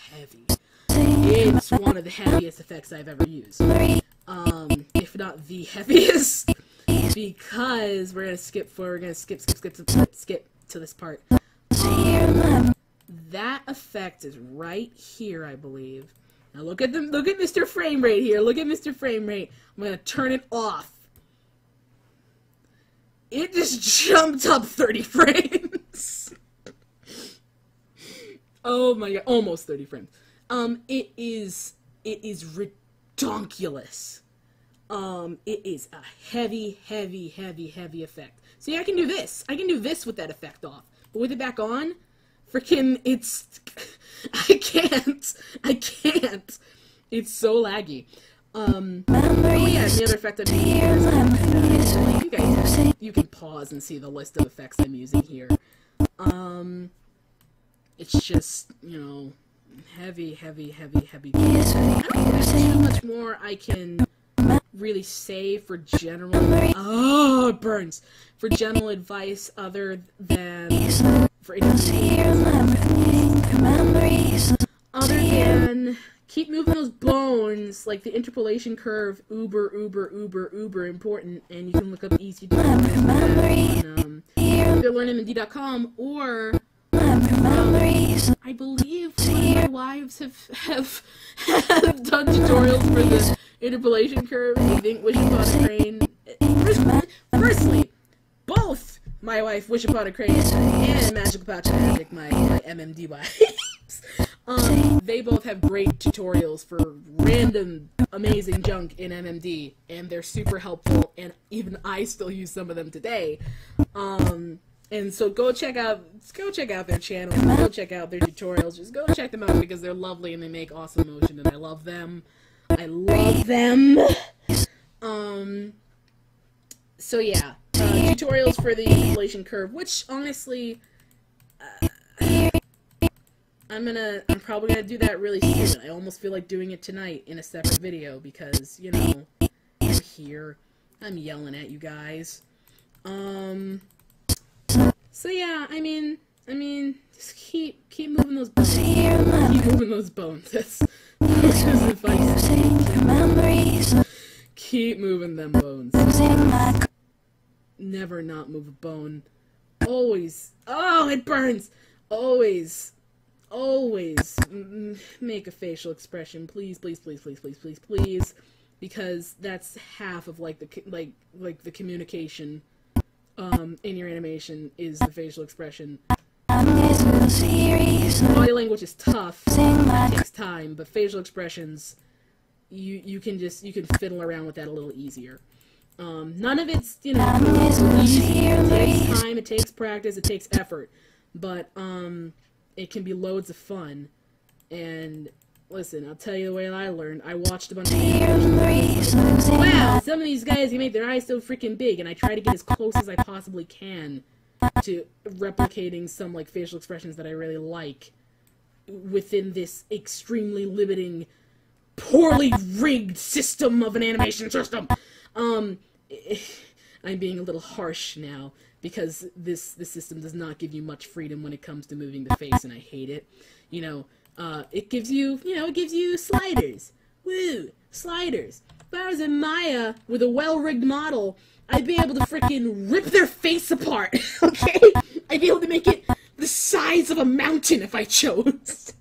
heavy. It's one of the heaviest effects I've ever used. If not the heaviest, because we're gonna skip to this part. That effect is right here, I believe. Now look at Mr. Frame Rate here. Look at Mr. Frame Rate. I'm gonna turn it off. It just jumped up 30 frames. Oh my god, almost 30 frames. It is redonkulous. It is a heavy effect. See, I can do this. I can do this with that effect off. But with it back on, freaking, I can't. It's so laggy. Oh yeah, the other effect I'm using here is, you can pause and see the list of effects I'm using here. It's just, you know, heavy. I don't think there's too much more I can really say for general, it burns, for general advice other than, keep moving those bones, like the interpolation curve, uber important, and you can look up easy tutorials on either learnmd.com or I believe one of my wives have done tutorials for the interpolation curve. I think Wish Upon a Crane. Firstly, both my wife Wish Upon a Crane and Magical Patch of Magic, my MMD wives. They both have great tutorials for random amazing junk in MMD, and they're super helpful, and even I still use some of them today. And so go check out their channel, go check out their tutorials, just go check them out because they're lovely and they make awesome motion, and I love them. So yeah, tutorials for the inflation curve, which honestly, I'm probably gonna do that really soon. I almost feel like doing it tonight in a separate video because, you know, I'm here, I'm yelling at you guys. So yeah, I mean, just keep moving those bones. Keep moving those bones. That's advice. Keep moving them bones. Never not move a bone. always, oh, it burns! Always make a facial expression, please, please, please, please, please, please, please, because that's half of like the communication in your animation is the facial expression. Body language is tough, it takes time, but facial expressions, you can fiddle around with that a little easier. None of it's, you know, easy. It takes time, it takes practice, it takes effort, but it can be loads of fun. And listen, I'll tell you the way I learned. I watched a bunch of videos. Wow, some of these guys, they make their eyes so freaking big, and I try to get as close as I possibly can to replicating some like facial expressions that I really like within this extremely limiting, poorly rigged system of an animation system. I'm being a little harsh now because this system does not give you much freedom when it comes to moving the face, and I hate it. You know, it gives you sliders. Woo, sliders. If I was in Maya with a well-rigged model, I'd be able to freaking rip their face apart, okay? I'd be able to make it the size of a mountain if I chose.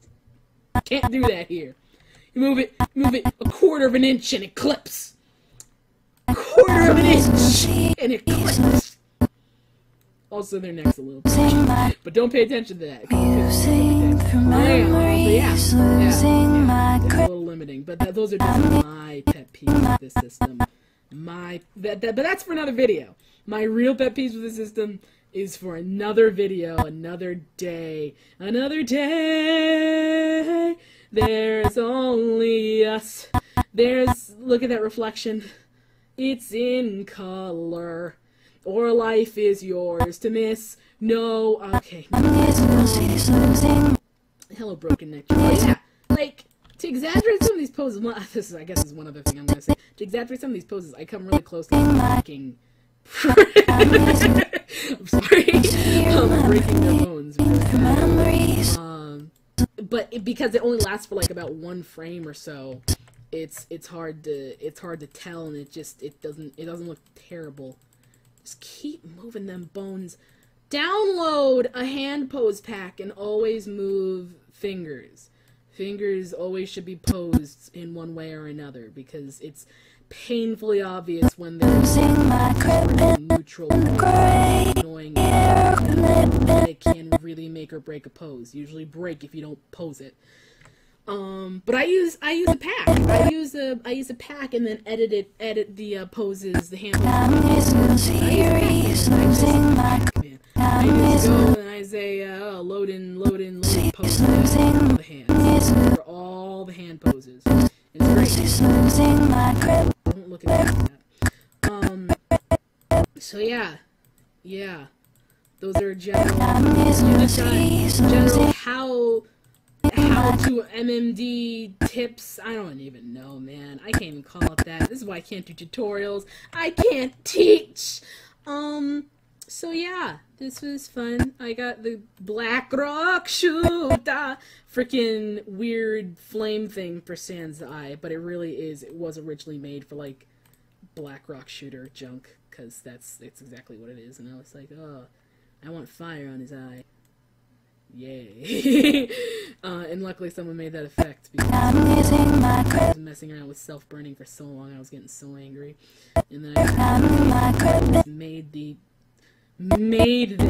Can't do that here. You move it a quarter of an inch and it clips. Quarter of an inch and it clips. Also, their neck's a little bit, but don't pay attention to that. It's a little limiting, but those are just my pet peeves with this system. But that's for another video. My real pet peeves with the system is for another video, another day. Another day, there's only us. Look at that reflection. It's in color. Or life is yours to miss. No, okay. Hello, broken neck. Oh, yeah. Like, to exaggerate some of these poses, well, I guess is one other thing I'm gonna say. To exaggerate some of these poses, I come really close to breaking. I'm sorry. Breaking their bones. But because it only lasts for like about 1 frame or so, it's hard to tell, and it doesn't look terrible. Just keep moving them bones. Download a hand pose pack and always move fingers. Fingers always should be posed in one way or another because it's painfully obvious when they're neutral, annoying. They can really make or break a pose. Usually break if you don't pose it. But I use a pack. I use a pack and then edit the poses, the hand poses. I just go and I say, load in poses for the hands. For all the hand poses. It's great. Don't look at that. So yeah. Those are general how to MMD tips. I don't even know, man. I can't even call it that. This is why I can't do tutorials. I can't teach. So yeah, this was fun. I got the Black Rock Shooter freaking weird flame thing for Sans eye, but it was originally made for like Black Rock Shooter junk, because it's exactly what it is. And I was like, oh, I want fire on his eye. Yay. And luckily someone made that effect because I was messing around with self-burning for so long. I was getting so angry. And then I made this. I needed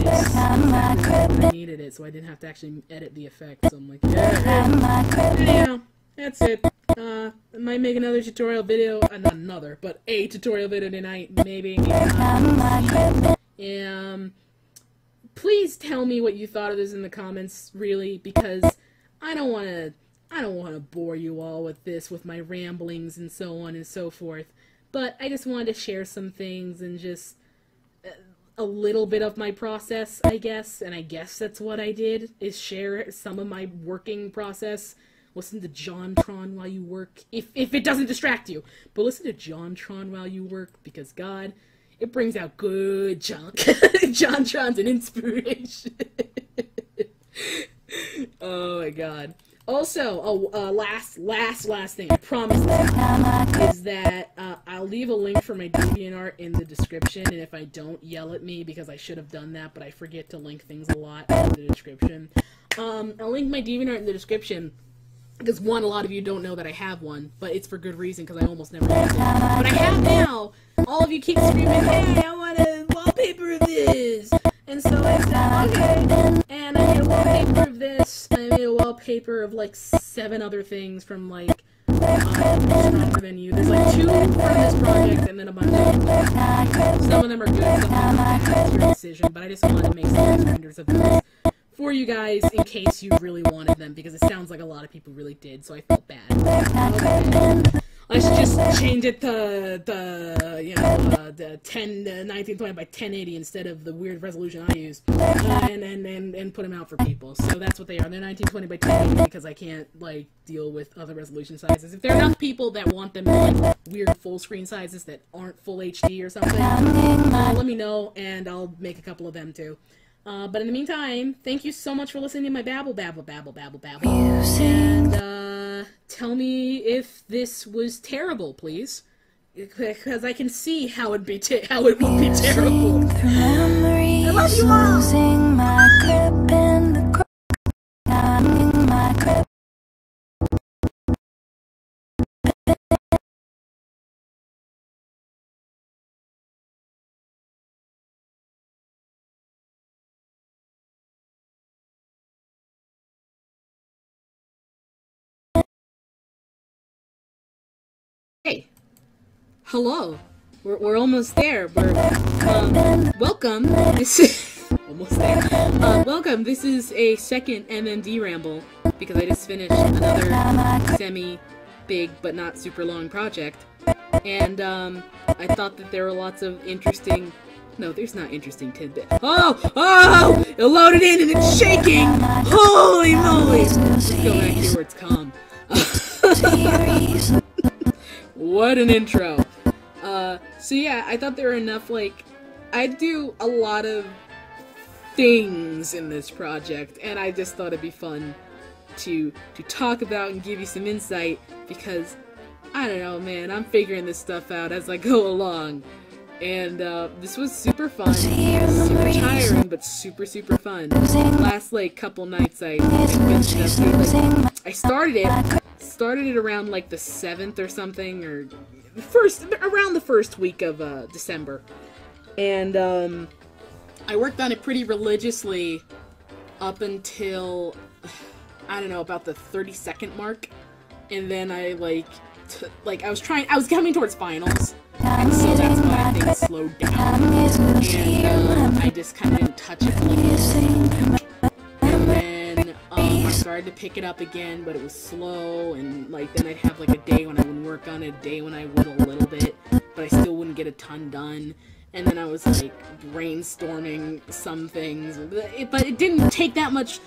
it, so I didn't have to actually edit the effect. So I'm like, yeah. Anyhow, that's it. I might make another tutorial video. Not another, but a tutorial video tonight. Maybe not. Please tell me what you thought of this in the comments, really, because I don't want to bore you all with this, with my ramblings and so on and so forth. But I just wanted to share some things and just a little bit of my process, I guess. And I guess that's what I did, is share some of my working process. Listen to JonTron while you work, if it doesn't distract you. But listen to JonTron while you work, because God, it brings out good junk. JonTron's an inspiration. Oh my God. Also, last thing, I promise is that I'll leave a link for my DeviantArt in the description, and if I don't, yell at me, because I should have done that, but I forget to link things a lot in the description. I'll link my DeviantArt in the description, because one, a lot of you don't know that I have one, but it's for good reason, because I almost never use it. But I have now! All of you keep screaming, hey, I want a wallpaper of this! And so I said, okay, and I made a wallpaper of this, and I made a wallpaper of, like, 7 other things from, like, Stronger Than You. There's, like, 2 from this project, and then a bunch of them. Some of them are good, some of them are bad. It's your decision, but I just wanted to make some renders of those for you guys in case you really wanted them, because it sounds like a lot of people really did, so I felt bad. Okay. I should just change it to the 1920 by 1080 instead of the weird resolution I use, and put them out for people. So that's what they are. They're 1920 by 1080 because I can't, like, deal with other resolution sizes. If there are enough people that want them in, like, weird full screen sizes that aren't full HD or something, let me know and I'll make a couple of them too. But in the meantime, thank you so much for listening to my babble. And, tell me if this was terrible, please. Because I can see how it would be terrible. I love you all! Hey, hello. We're almost there. Welcome. This is almost there. Welcome. This is a second MMD ramble because I just finished another semi-big but not super long project, and I thought that there were lots of interesting. No, there's not interesting tidbits. Oh! It loaded in and it's shaking. Holy moly! Let's go back here where it's calm. What an intro. So yeah, I thought there were enough, like, I do a lot of things in this project, and I just thought it'd be fun to talk about and give you some insight, because, I don't know, man, I'm figuring this stuff out as I go along, and this was super fun, super tiring, but super fun. Last, like, couple nights I finished up, like, I started it around, like, the 7th or something, or around the first week of December, and I worked on it pretty religiously up until I don't know, about the 30-second mark, and then I I was coming towards finals, and so that's why things slowed down, and I just kind of didn't touch it for like a week. And then I started to pick it up again, but it was slow, and like then I'd have like a day when I wouldn't work on it, a day when I would a little bit, but I still wouldn't get a ton done. And then I was like brainstorming some things, but it didn't take that much.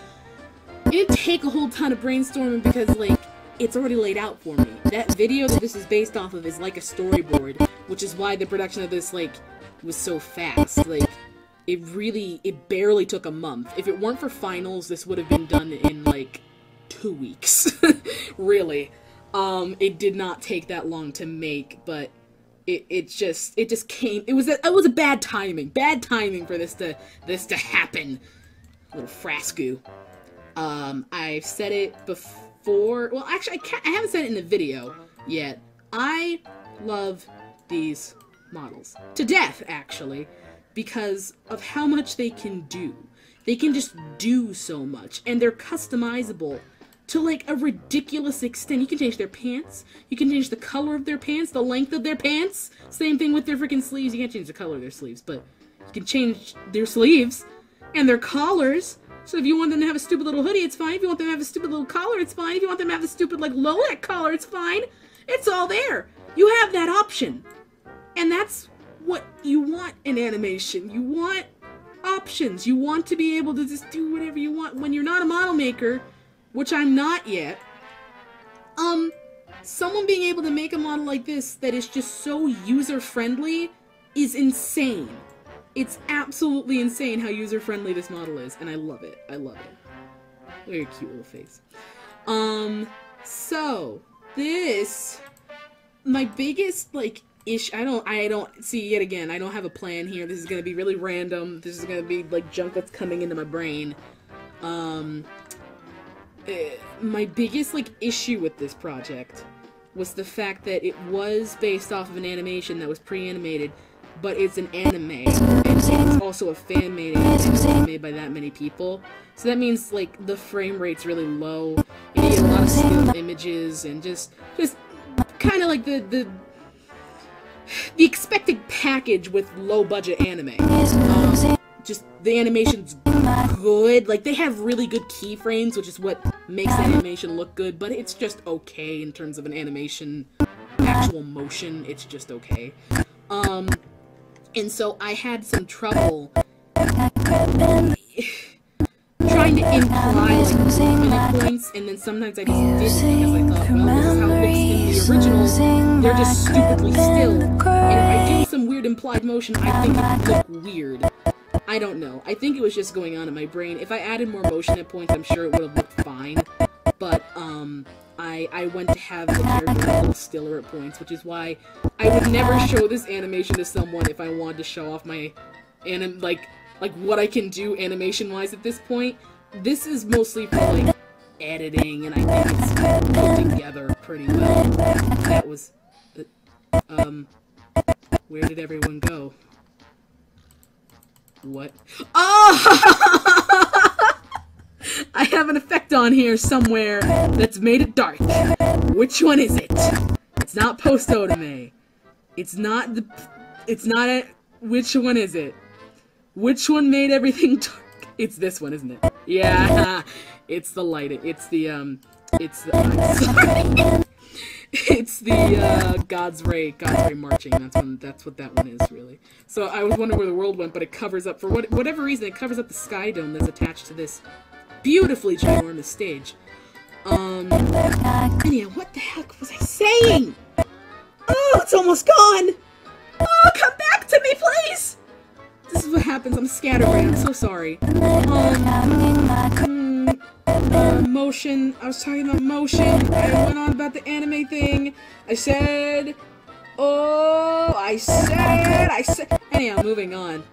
It didn't take a whole ton of brainstorming because like it's already laid out for me. That video that this is based off of is like a storyboard, which is why the production of this like was so fast. Like it barely took a month. If it weren't for finals, this would have been done in like 2 weeks. Really. It did not take that long to make, but it just came. It was a bad timing for this to happen. Little frasco. I've said it before. Well, actually, I haven't said it in the video yet. I love these models to death, actually, because of how much they can do. They can just do so much, and they're customizable to like a ridiculous extent. You can change their pants, you can change the color of their pants, the length of their pants. Same thing with their freaking sleeves. You can't change the color of their sleeves, but you can change their sleeves and their collars. So if you want them to have a stupid little hoodie, it's fine. If you want them to have a stupid little collar, it's fine. If you want them to have a stupid like low neck collar, it's fine. It's all there. You have that option. And that's what you want in animation. You want options. You want to be able to just do whatever you want when you're not a model maker, which I'm not yet. Someone being able to make a model like this that is just so user-friendly is insane. It's absolutely insane how user-friendly this model is, and I love it. I love it. Very cute little face. So, this, my biggest, like, I don't, see, yet again, I don't have a plan here. This is gonna be really random. This is gonna be, like, junk that's coming into my brain. My biggest, like, issue with this project was the fact that it was based off of an animation that was pre-animated, but it's an anime, and it's also a fan-made anime made by that many people. So that means, like, the frame rate's really low, and you get a lot of still images, and just kind of like the expected package with low-budget anime. Just, the animation's good. Like, they have really good keyframes, which is what makes the animation look good, but it's just okay in terms of an animation, actual motion, it's just okay. And so I had some trouble trying to imply, like, minute points, and then sometimes I just didn't, because I thought, well, this is how it looks in the original, they're just stupidly still, and if I do some weird implied motion, I think it would look weird. I don't know. I think it was just going on in my brain. If I added more motion at points, I'm sure it would have looked fine, but, I went to have the character a little stiller at points, which is why I would never show this animation to someone if I wanted to show off my, like what I can do animation-wise at this point. This is mostly for, like, editing, and I think it's put together pretty well. That was, where did everyone go? What? Oh! I have an effect on here somewhere that's made it dark. Which one is it? It's not post-otome. It's not which one is it? Which one made everything dark? It's this one, isn't it? Yeah, it's the light. It's the, I'm sorry. It's the, God's Ray marching. That's what that one is, really. So I was wondering where the world went, but it covers up, for whatever reason, it covers up the sky dome that's attached to this beautifully ginormous stage. Anyhow, what the heck was I saying? Oh, it's almost gone! Oh, come back to me, please! This is what happens, I'm scatterbrained, I'm so sorry. Motion, I was talking about motion, I went on about the anime thing, I said, anyhow, moving on.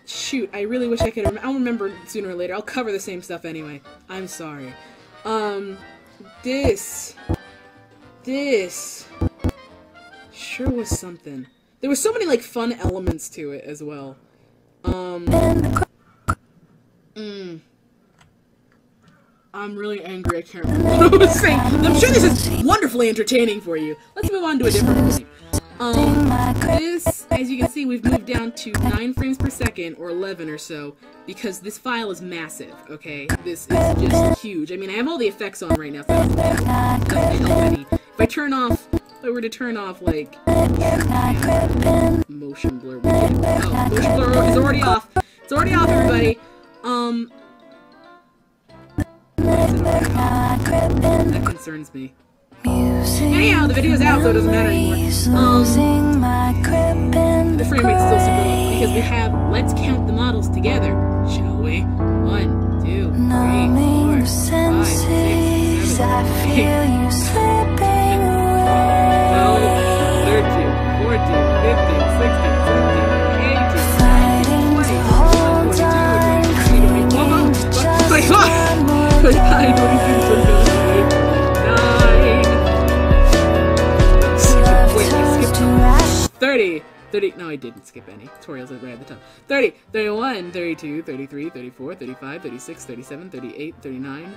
Shoot, I really wish I could I'll remember sooner or later, I'll cover the same stuff anyway, I'm sorry. This sure was something. There were so many, like, fun elements to it as well. I'm really angry, I can't remember what I was saying. I'm sure this is wonderfully entertaining for you. Let's move on to a different point. This, as you can see, we've moved down to 9 frames per second, or 11 or so, because this file is massive, okay? This is just huge. I mean, I have all the effects on right now, so doesn't help any. If I turn off, if I were to turn off, like, motion blur, motion blur is already off. It's already off, everybody. That concerns me. Anyhow, the video's out, so it doesn't matter anymore. The frame rate's still super low, because we have, let's count the models together, shall we? 1, 2, 3, 4, 5, 6, 7, 8, 12, 13, 14, 15, 16, 17, 30, no I didn't skip any, tutorials right at the top. 30, 31, 32, 33, 34, 35, 36, 37, 38, 39,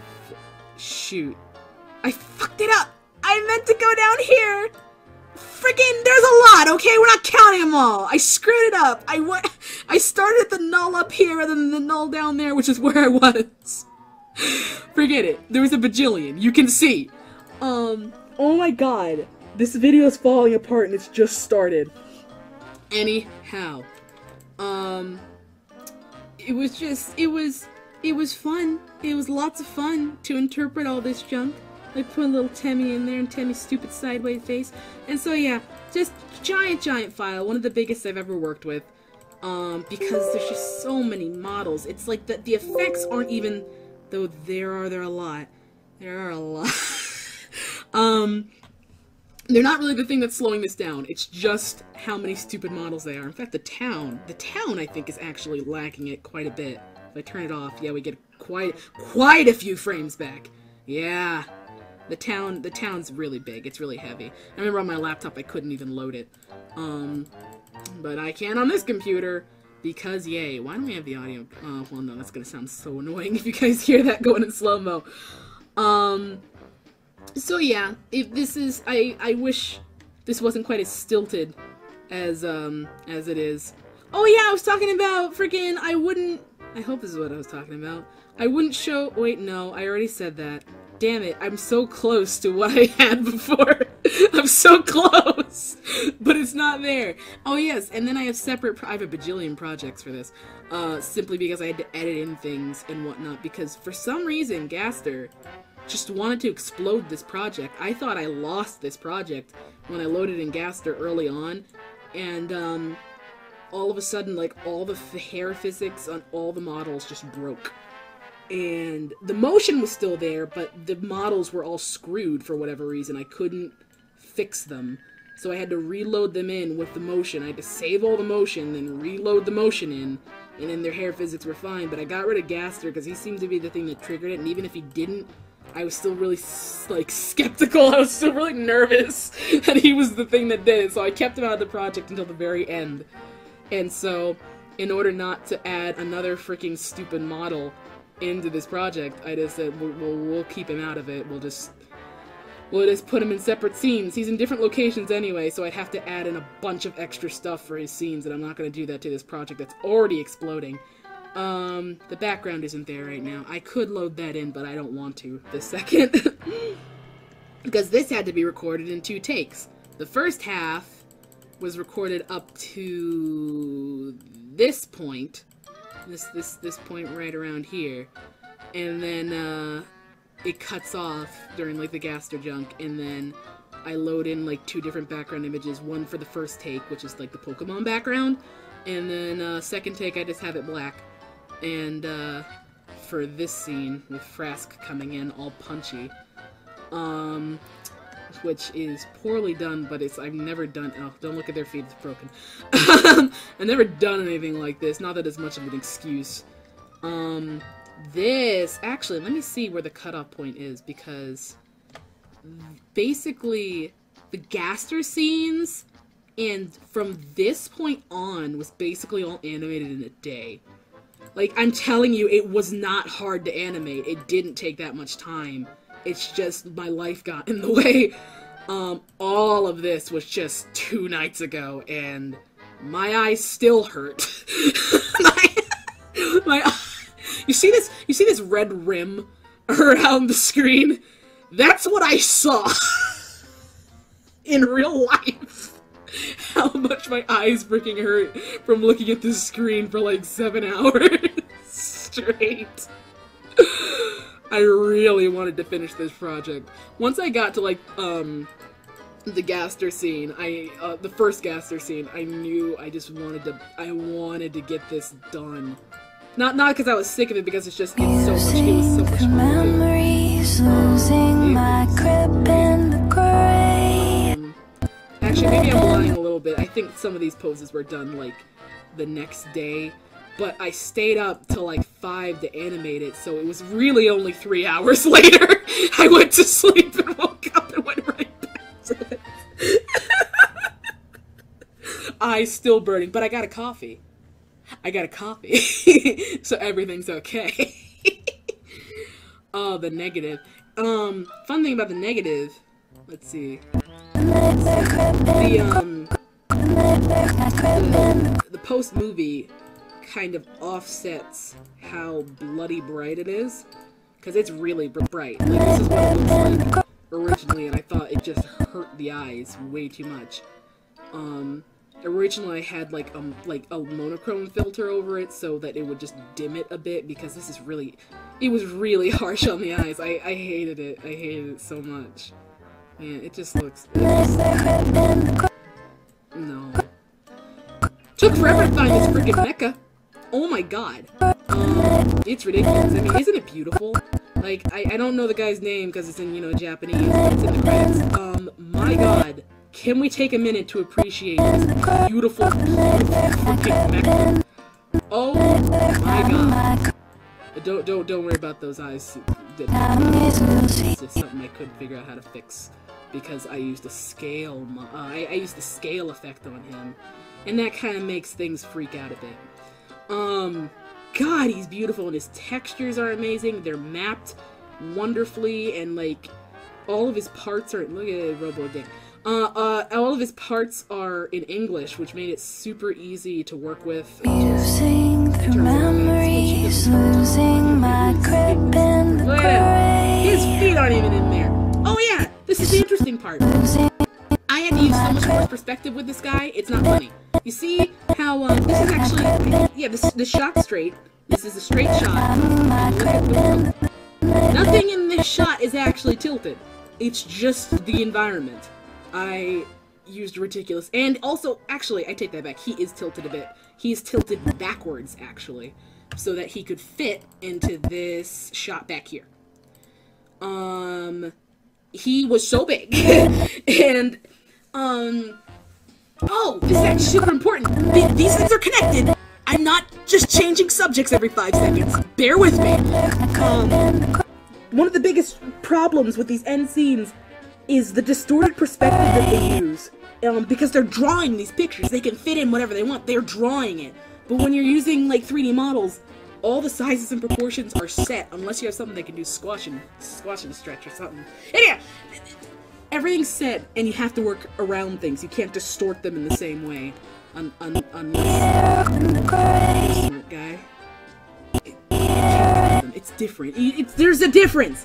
shoot. I fucked it up! I meant to go down here! Freaking, there's a lot, okay? We're not counting them all! I screwed it up! I started at the null up here rather than the null down there, which is where I was. Forget it. There was a bajillion. You can see. Oh my god. This video is falling apart and it's just started. Anyhow. It was fun. It was lots of fun to interpret all this junk. Like, put a little Temmie in there and Temmie's stupid sideways face. And so, yeah, just giant file. One of the biggest I've ever worked with. Because there's just so many models. It's like the effects aren't even Though there are a lot. There are a lot. They're not really the thing that's slowing this down. It's just how many stupid models they are. In fact, the town I think is actually lacking it quite a bit. If I turn it off, yeah, we get quite a few frames back. Yeah. The town's really big. It's really heavy. I remember on my laptop I couldn't even load it. But I can on this computer because yay. Why don't we have the audio? Oh, well no, that's gonna sound so annoying if you guys hear that going in slow-mo. So yeah, if this is, I wish this wasn't quite as stilted as it is. Oh yeah, I was talking about freaking, I hope this is what I was talking about. I wouldn't show, wait, no, I already said that. Damn it, I'm so close to what I had before. I'm so close, but it's not there. Oh yes, and then I have I have a bajillion projects for this, simply because I had to edit in things and whatnot, because for some reason, Gaster just wanted to explode this project. I thought I lost this project when I loaded in Gaster early on, and all of a sudden, like, all the hair physics on all the models just broke. And the motion was still there, but the models were all screwed for whatever reason. I couldn't fix them, so I had to reload them in with the motion. I had to save all the motion, then reload the motion in, and then their hair physics were fine. But I got rid of Gaster because he seemed to be the thing that triggered it, and even if he didn't, I was still really, like, skeptical. I was still really nervous that he was the thing that did it, so I kept him out of the project until the very end. And so, in order not to add another freaking stupid model into this project, I just said, we'll keep him out of it. We'll just put him in separate scenes. He's in different locations anyway, so I'd have to add in a bunch of extra stuff for his scenes, and I'm not going to do that to this project that's already exploding. The background isn't there right now. I could load that in, but I don't want to this second. Because this had to be recorded in 2 takes. The first half was recorded up to this point. This point right around here. And then, it cuts off during, like, the Gaster junk, and then I load in, like, 2 different background images. One for the first take, which is, like, the Pokemon background, and then, second take, I just have it black. And, for this scene, with Frask coming in all punchy, which is poorly done, but I've never done, oh, don't look at their feet, it's broken. I've never done anything like this, not that it's much of an excuse. This, actually, let me see where the cutoff point is, because basically, the Gaster scenes, and from this point on, was basically all animated in a day. Like, I'm telling you, it was not hard to animate. It didn't take that much time. It's just my life got in the way. All of this was just 2 nights ago, and my eyes still hurt. You see this red rim around the screen? That's what I saw in real life. How much my eyes freaking hurt from looking at this screen for like 7 hours straight. I really wanted to finish this project. Once I got to, like, the Gaster scene, the first Gaster scene, I knew I wanted to get this done. Not because I was sick of it, because it was so much memories, losing my grip in the grave. Actually, maybe I'm lying a little bit. I think some of these poses were done, like, the next day. But I stayed up till like 5 to animate it, so it was really only 3 hours later. I went to sleep and woke up and went right back to it. Eyes still burning, but I got a coffee. So everything's okay. Oh, the negative. Fun thing about the negative, let's see. The post-movie kind of offsets how bloody bright it is, because it's really bright. Like, this is what it looks like originally, and I thought it just hurt the eyes way too much. Originally I had like a monochrome filter over it so that it would just dim it a bit, because this is really, it was really harsh on the eyes. I hated it. I hated it so much. Yeah, it just looks... No. Took forever to find this freaking mecha. Oh my god. It's ridiculous. I mean, isn't it beautiful? Like, I don't know the guy's name because it's in, you know, Japanese. It's in the credits. My god. Can we take a minute to appreciate this beautiful, freaking mecha? Oh my god. Don't worry about those eyes. It's just something I couldn't figure out how to fix because I used a scale. I used the scale effect on him, and that kind of makes things freak out a bit. God, he's beautiful, and his textures are amazing. They're mapped wonderfully, and like all of his parts are. Look at Robo Dick. All of his parts are in English, which made it super easy to work with. Using the memories, losing my grip in the gray. His feet aren't even in there. Oh yeah, this is the interesting part. I had to use so much more perspective with this guy, it's not funny. You see how, this is actually, yeah, this shot's straight. This is a straight shot. Look at the world. Nothing in this shot is actually tilted. It's just the environment. I used ridiculous, and also, actually, I take that back, he is tilted a bit. He is tilted backwards, actually, so that he could fit into this shot back here. He was so big, and, oh, this is actually super important. These things are connected. I'm not just changing subjects every 5 seconds. Bear with me. One of the biggest problems with these end scenes is the distorted perspective that they use. Because they're drawing these pictures, they can fit in whatever they want. They're drawing it. But when you're using, like, 3D models, all the sizes and proportions are set, unless you have something that can do squash and stretch or something. Anyhow, everything's set, and you have to work around things. You can't distort them in the same way. Unless... Smart guy. It's different. There's a difference!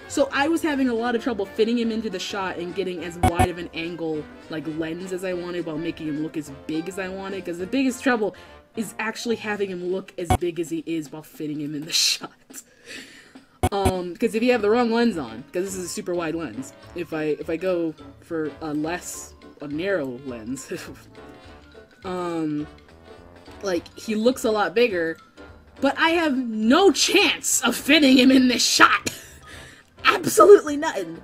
So I was having a lot of trouble fitting him into the shot and getting as wide of an angle, like, lens as I wanted while making him look as big as I wanted, because the biggest trouble is actually having him look as big as he is while fitting him in the shot. Because if you have the wrong lens on, because this is a super wide lens, if I go for a narrow lens, like, he looks a lot bigger, but I have no chance of fitting him in this shot. Absolutely nothing.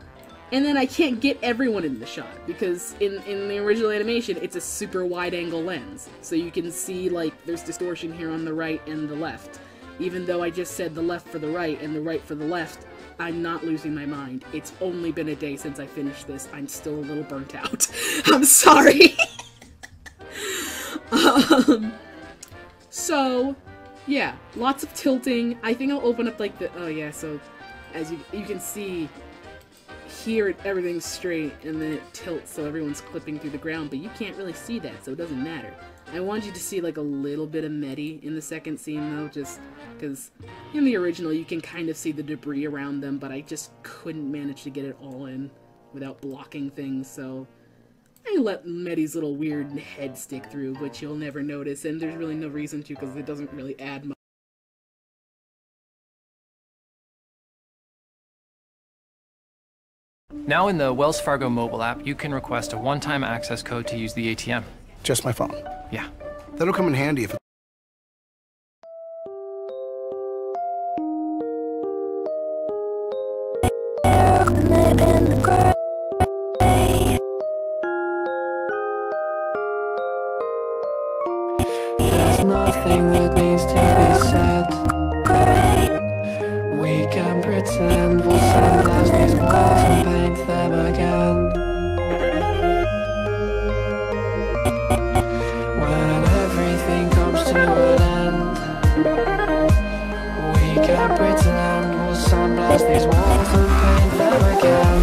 And then I can't get everyone in the shot, because in the original animation, it's a super wide-angle lens. So you can see, like, there's distortion here on the right and the left. Even though I just said the left for the right and the right for the left, I'm not losing my mind. It's only been a day since I finished this. I'm still a little burnt out. I'm sorry. So, yeah, lots of tilting. I think I'll open up, like, the... Oh, yeah, so... As you can see, here everything's straight, and then it tilts so everyone's clipping through the ground, but you can't really see that, so it doesn't matter. I want you to see, like, a little bit of Medi in the second scene, though, just because in the original you can kind of see the debris around them, but I just couldn't manage to get it all in without blocking things, so I let Medi's little weird head stick through, which you'll never notice, and there's really no reason to, because it doesn't really add much. Now in the Wells Fargo mobile app, you can request a one-time access code to use the ATM. Just my phone? Yeah. That'll come in handy if... There's nothing that needs to be said. We can pretend we'll sandblast these walls and paint them again. When everything comes to an end, we can pretend we'll sandblast these walls and paint them again.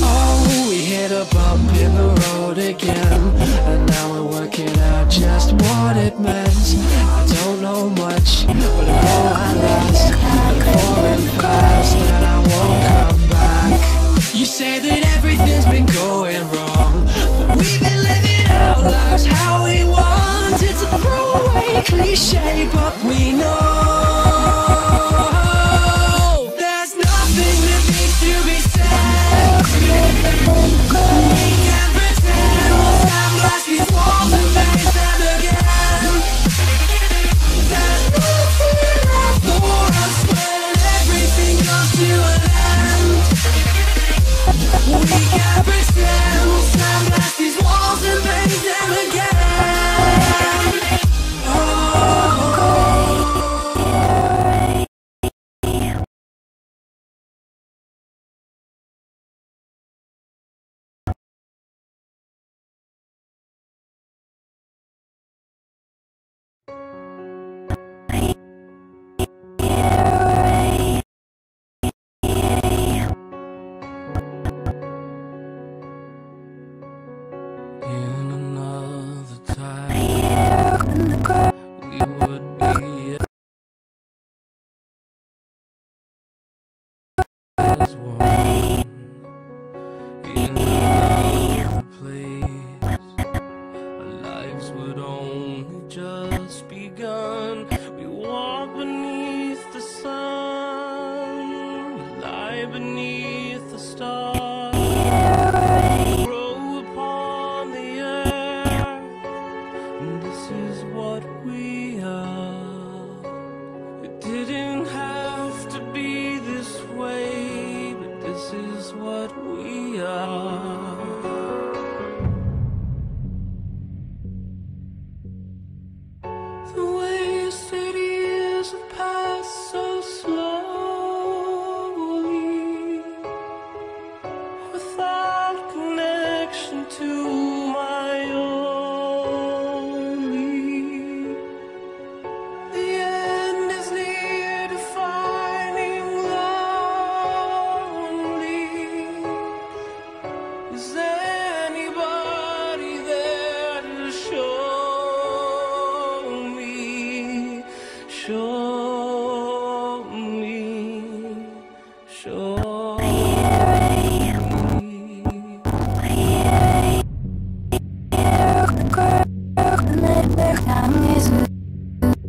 Oh, we hit a bump in the road again, and now we're working out just what it meant. I don't know much, but I know I last. I'm falling fast and I won't come back. You say that everything's been going wrong, but we've been living our lives how we want. It's a throwaway cliche, but we know there's nothing that needs to be said. We can pretend we'll sandblast these walls and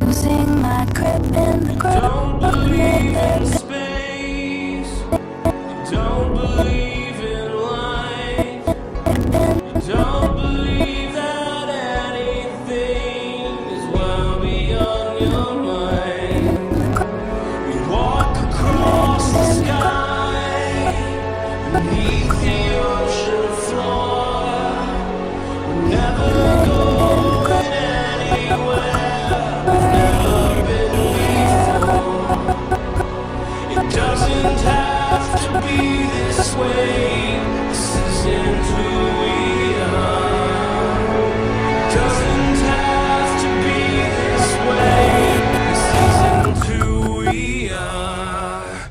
Losing my grip in the grip. Don't believe in space. Don't believe in life. Don't believe that anything is well beyond your mind. We walk across the sky beneath the ocean floor. We're never going anywhere. It doesn't have to be this way. This isn't who we are. Doesn't have to be this way. This isn't who we are.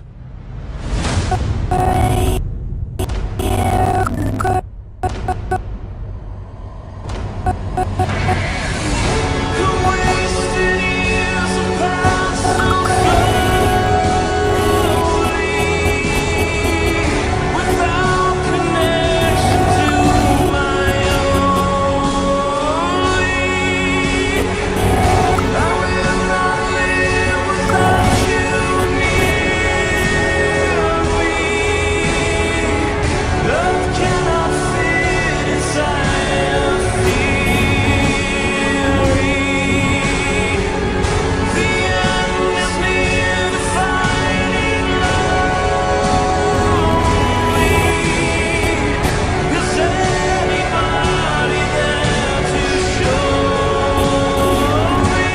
The wasted years are passing without connection to my own. I will not live without you near me. Love cannot fit inside a theory. The end is near, defining lonely. Is anybody there to show me?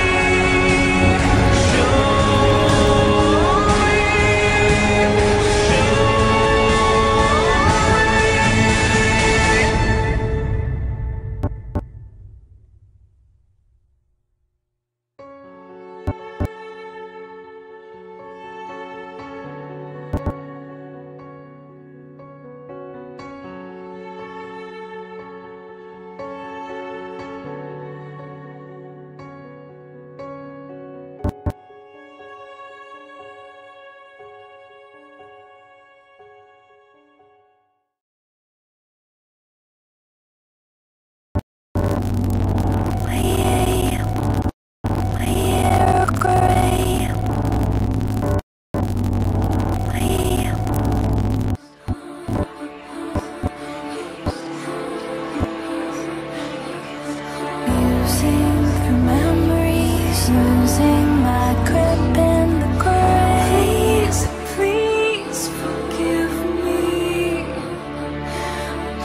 Musing through memories, losing my grip in the grave. Please forgive me,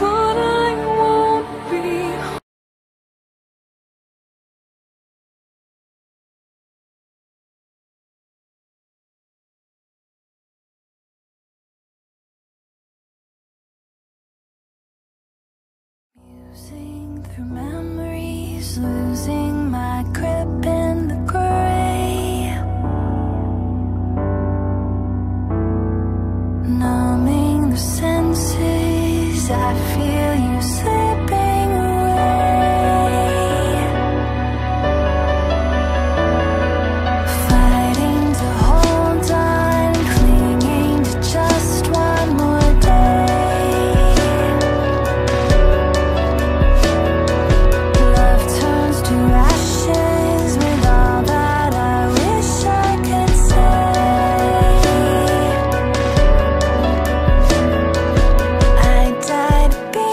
but I won't be. Musing through memories, losing my grip in the gray. Numbing the senses, I feel you slipping away. Fighting to hold on, clinging to just one more day. Love turns to ashes with all that I wish I could say. I died to be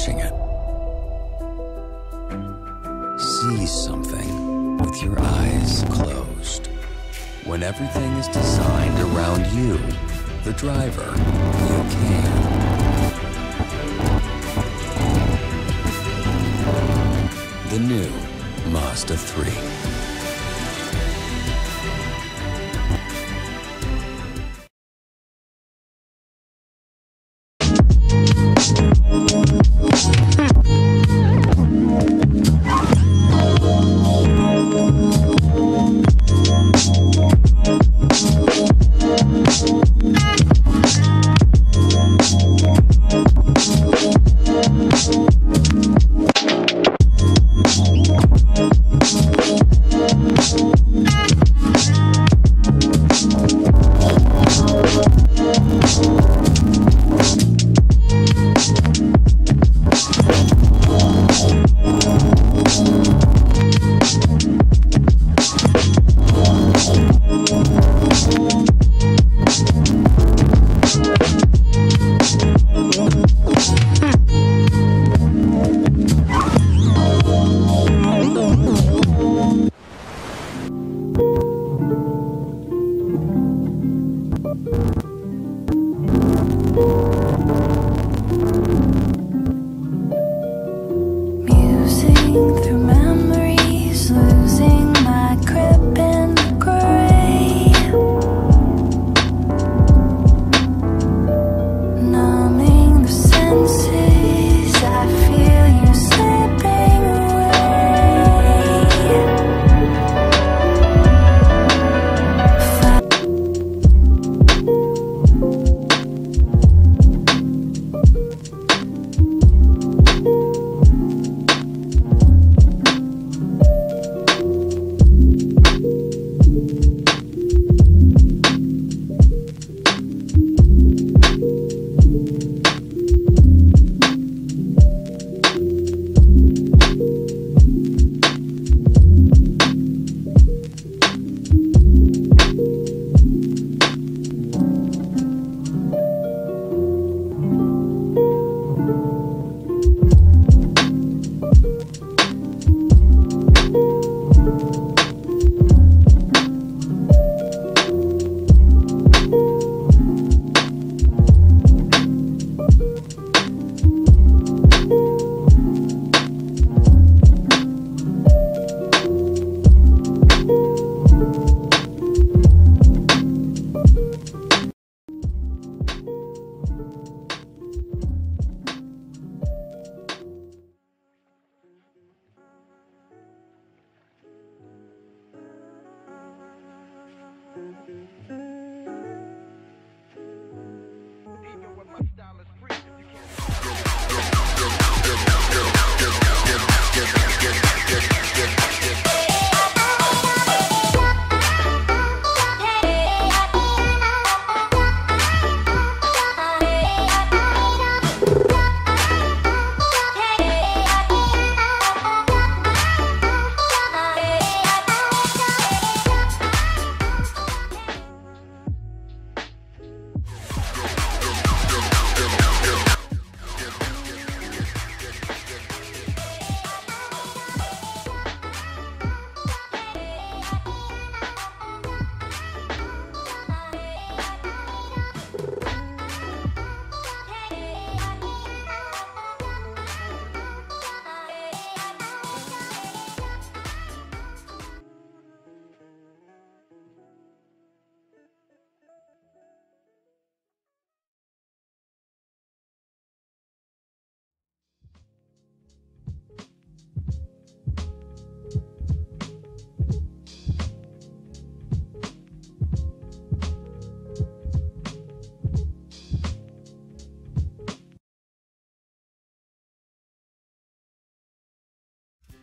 watching it. See something with your eyes closed. When everything is designed around you, the driver, you can. The new Mazda 3.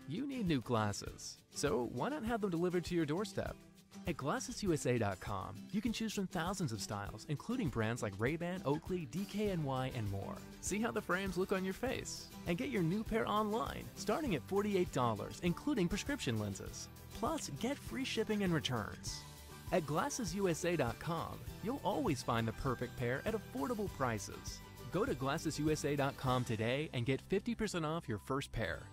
You need new glasses, so why not have them delivered to your doorstep? At GlassesUSA.com, you can choose from thousands of styles, including brands like Ray-Ban, Oakley, DKNY, and more. See how the frames look on your face, and get your new pair online, starting at $48, including prescription lenses. Plus, get free shipping and returns. At GlassesUSA.com, you'll always find the perfect pair at affordable prices. Go to GlassesUSA.com today and get 50% off your first pair.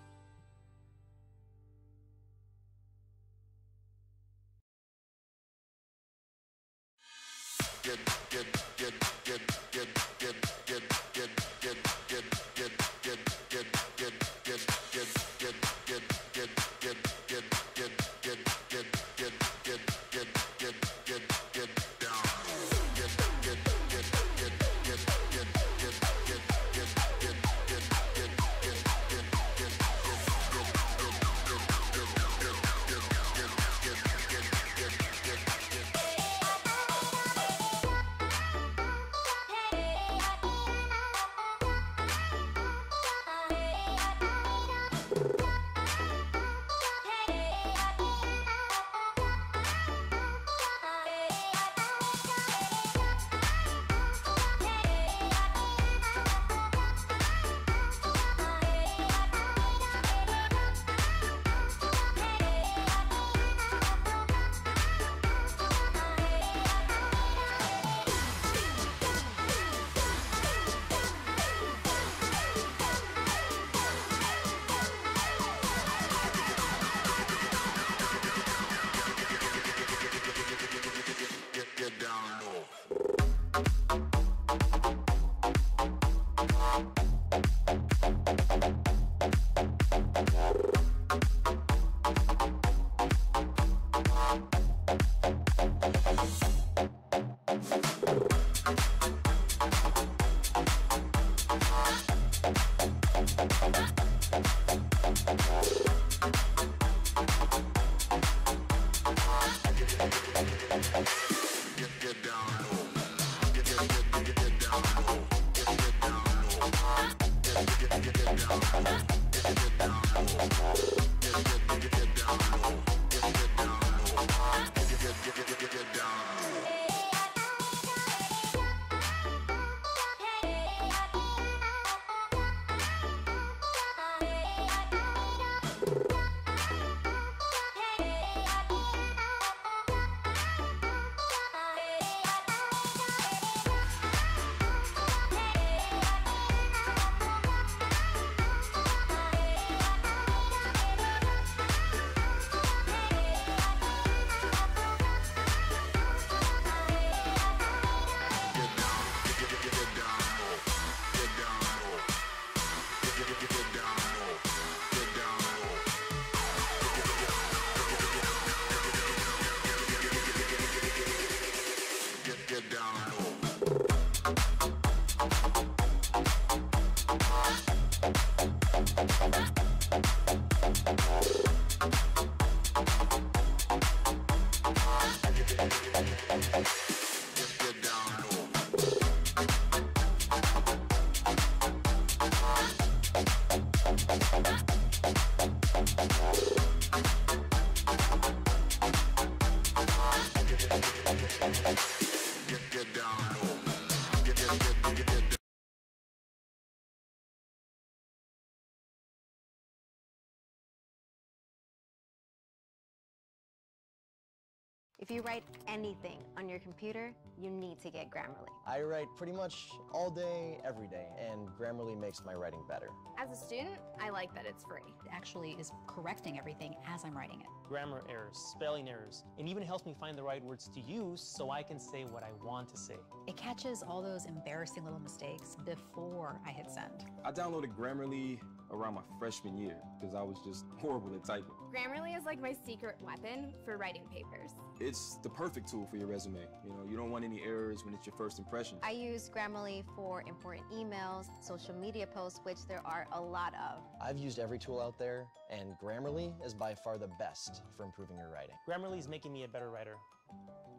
If you write anything on your computer, you need to get Grammarly. I write pretty much all day, every day, and Grammarly makes my writing better. As a student, I like that it's free. It actually is correcting everything as I'm writing it. Grammar errors, spelling errors, and even helps me find the right words to use so I can say what I want to say. It catches all those embarrassing little mistakes before I hit send. I downloaded Grammarly around my freshman year because I was just horrible at typing. Grammarly is like my secret weapon for writing papers. It's the perfect tool for your resume. You know, you don't want any errors when it's your first impression. I use Grammarly for important emails, social media posts, which there are a lot of. I've used every tool out there, and Grammarly is by far the best for improving your writing. Grammarly is making me a better writer,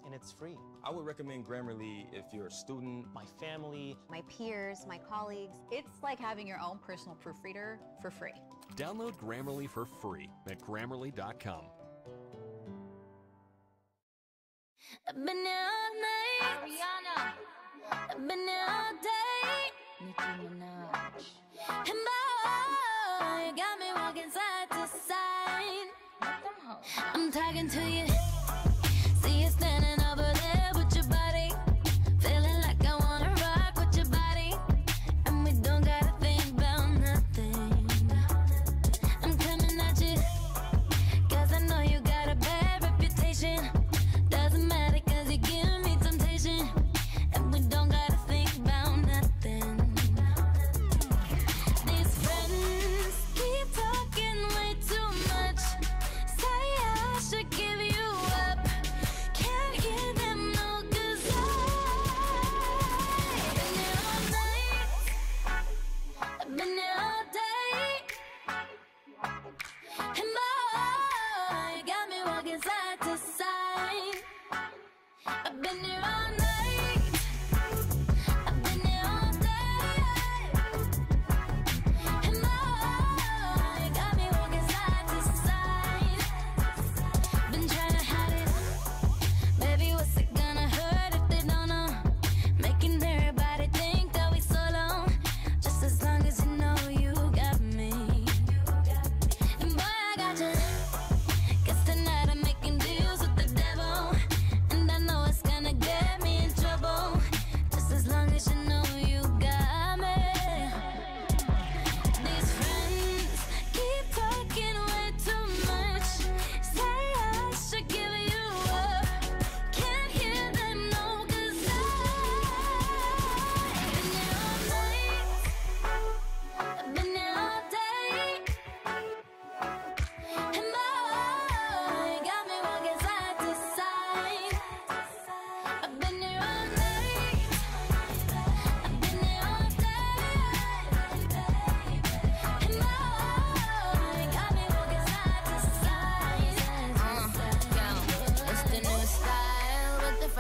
and it's free. I would recommend Grammarly if you're a student, my family, my peers, my colleagues. It's like having your own personal proofreader for free. Download Grammarly for free at Grammarly.com. I've been here all night. Ariana. I've been here all day. Nicki Minaj. And boy, you got me walking side to side. I'm talking to you. See you standing over there with your body. Feeling like I wanna rock with your body.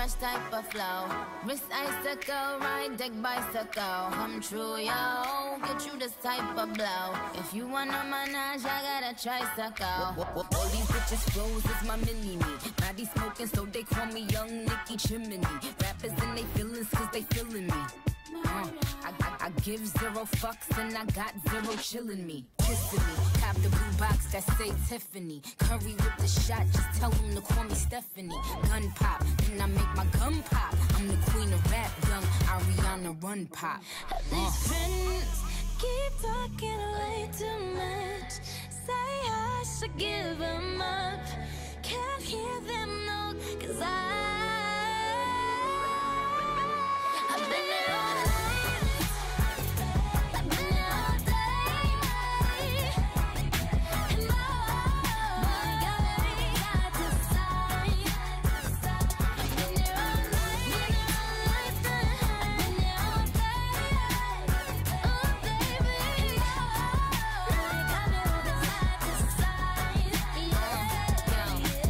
fresh type of flow. Wrist icicle, ride deck bicycle. Come true, yo. Get you this type of blow. If you wanna manage, I got a tricycle. All these bitches flows is my mini-me. Body smoking, so they call me Young Nicky Chimney. Rappers in they feelings, cause they feeling me. I give 0 fucks and I got 0 chillin' me. Kissing me, cop the blue box that say Tiffany. Curry with the shot, just tell them to call me Stephanie. Gun pop, then I make my gun pop. I'm the queen of rap, young Ariana Run Pop. These friends keep talking way too much. Say I should give them up. Can't hear them, no, cause I've been there all night. I've been there all day. And I got me side to side. I've been there all night. I've been there all day. Oh, baby. Got me side to side.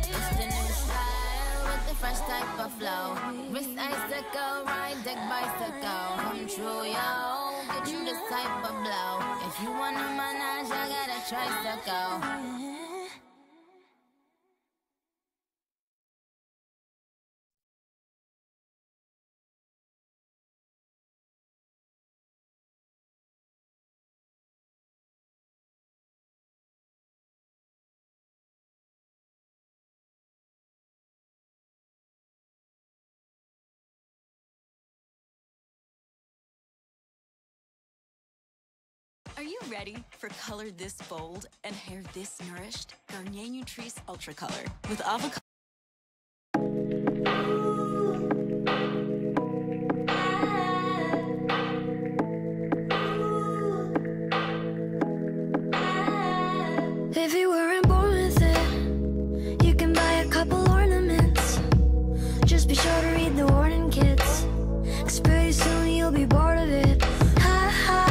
It's the new style with the fresh type of flow. Wrist icicle, ride deck bicycle. Come true, yo. Get you this type of blow. If you wanna manage, I got a tricycle. Are you ready for color this bold and hair this nourished? Garnier Nutrice Ultra Color with avocado. If you weren't born with it, you can buy a couple ornaments. Just be sure to read the warning kits, 'cause pretty soon you'll be bored of it. Ha ha,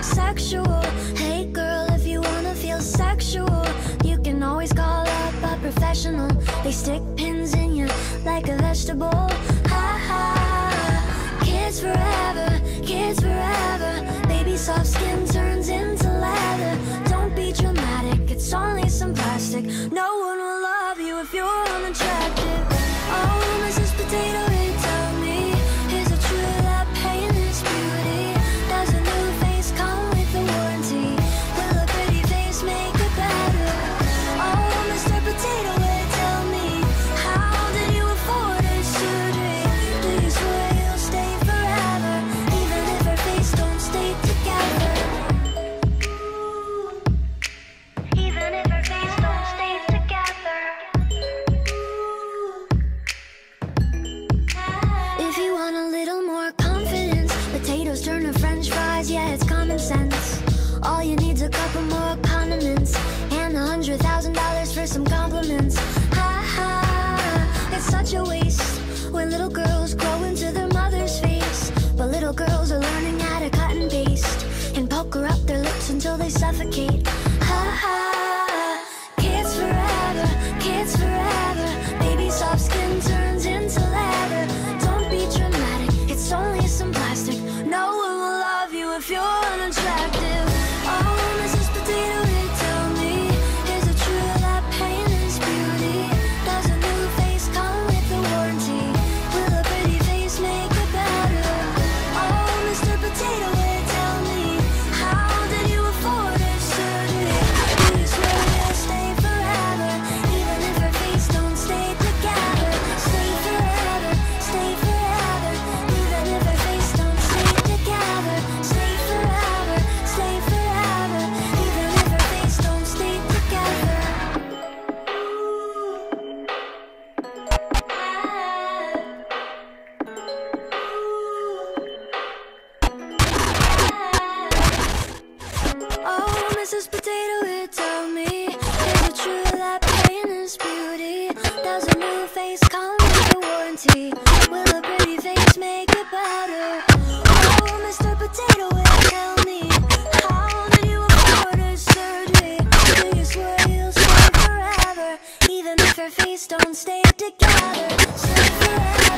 sexual. Hey girl, if you wanna feel sexual, you can always call up a professional. They stick pins in you like a vegetable. Ha ha, kids forever, kids forever. Baby soft skin turns into leather. Don't be dramatic, it's only some plastic. No one will love you if you're unattractive. Oh, Mrs. Potato Head, tell me, is it true that pain is beauty? Does a new face come with a warranty? Will a pretty face make it better? Oh, Mr. Potato Head, tell me, how did you afford her surgery? Do you swear you'll stay forever, even if her face don't stay together? Even if her face don't stay together. If you want a little more confidence, potatoes turn to french fries, yeah, it's common sense. All you need's a couple more condiments and $100,000 for some compliments. Ha ha, it's such a waste when little girls grow into their mother's face. But little girls are learning how to cut and paste and pucker up their lips until they suffocate. Ha ha, kids forever, kids forever. Baby soft skin turns into leather. Don't be dramatic, it's only some plastic. No one will love you if you're unattractive. Oh, Mrs. Potato Head, tell me, is it true that pain is beauty? Does a new face come with a warranty? Will a pretty face make it better? Oh, Mr. Potato Head, tell me, how did you afford her surgery? Do you swear you'll stay forever, even if her face don't stay together? Stay forever, even if her face don't stay together. Stay forever, even if her face don't stay together. Oh, Mrs. Potato Head, tell me, is it true that pain is beauty? Does a new face come with a warranty? Will a pretty face make it better? Oh, Mr. Potato Head, tell me, how did you afford her surgery? Do you swear you'll stay forever, even if her face don't stay together? Stay forever.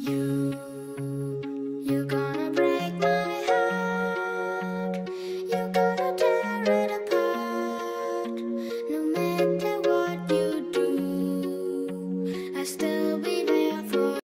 you.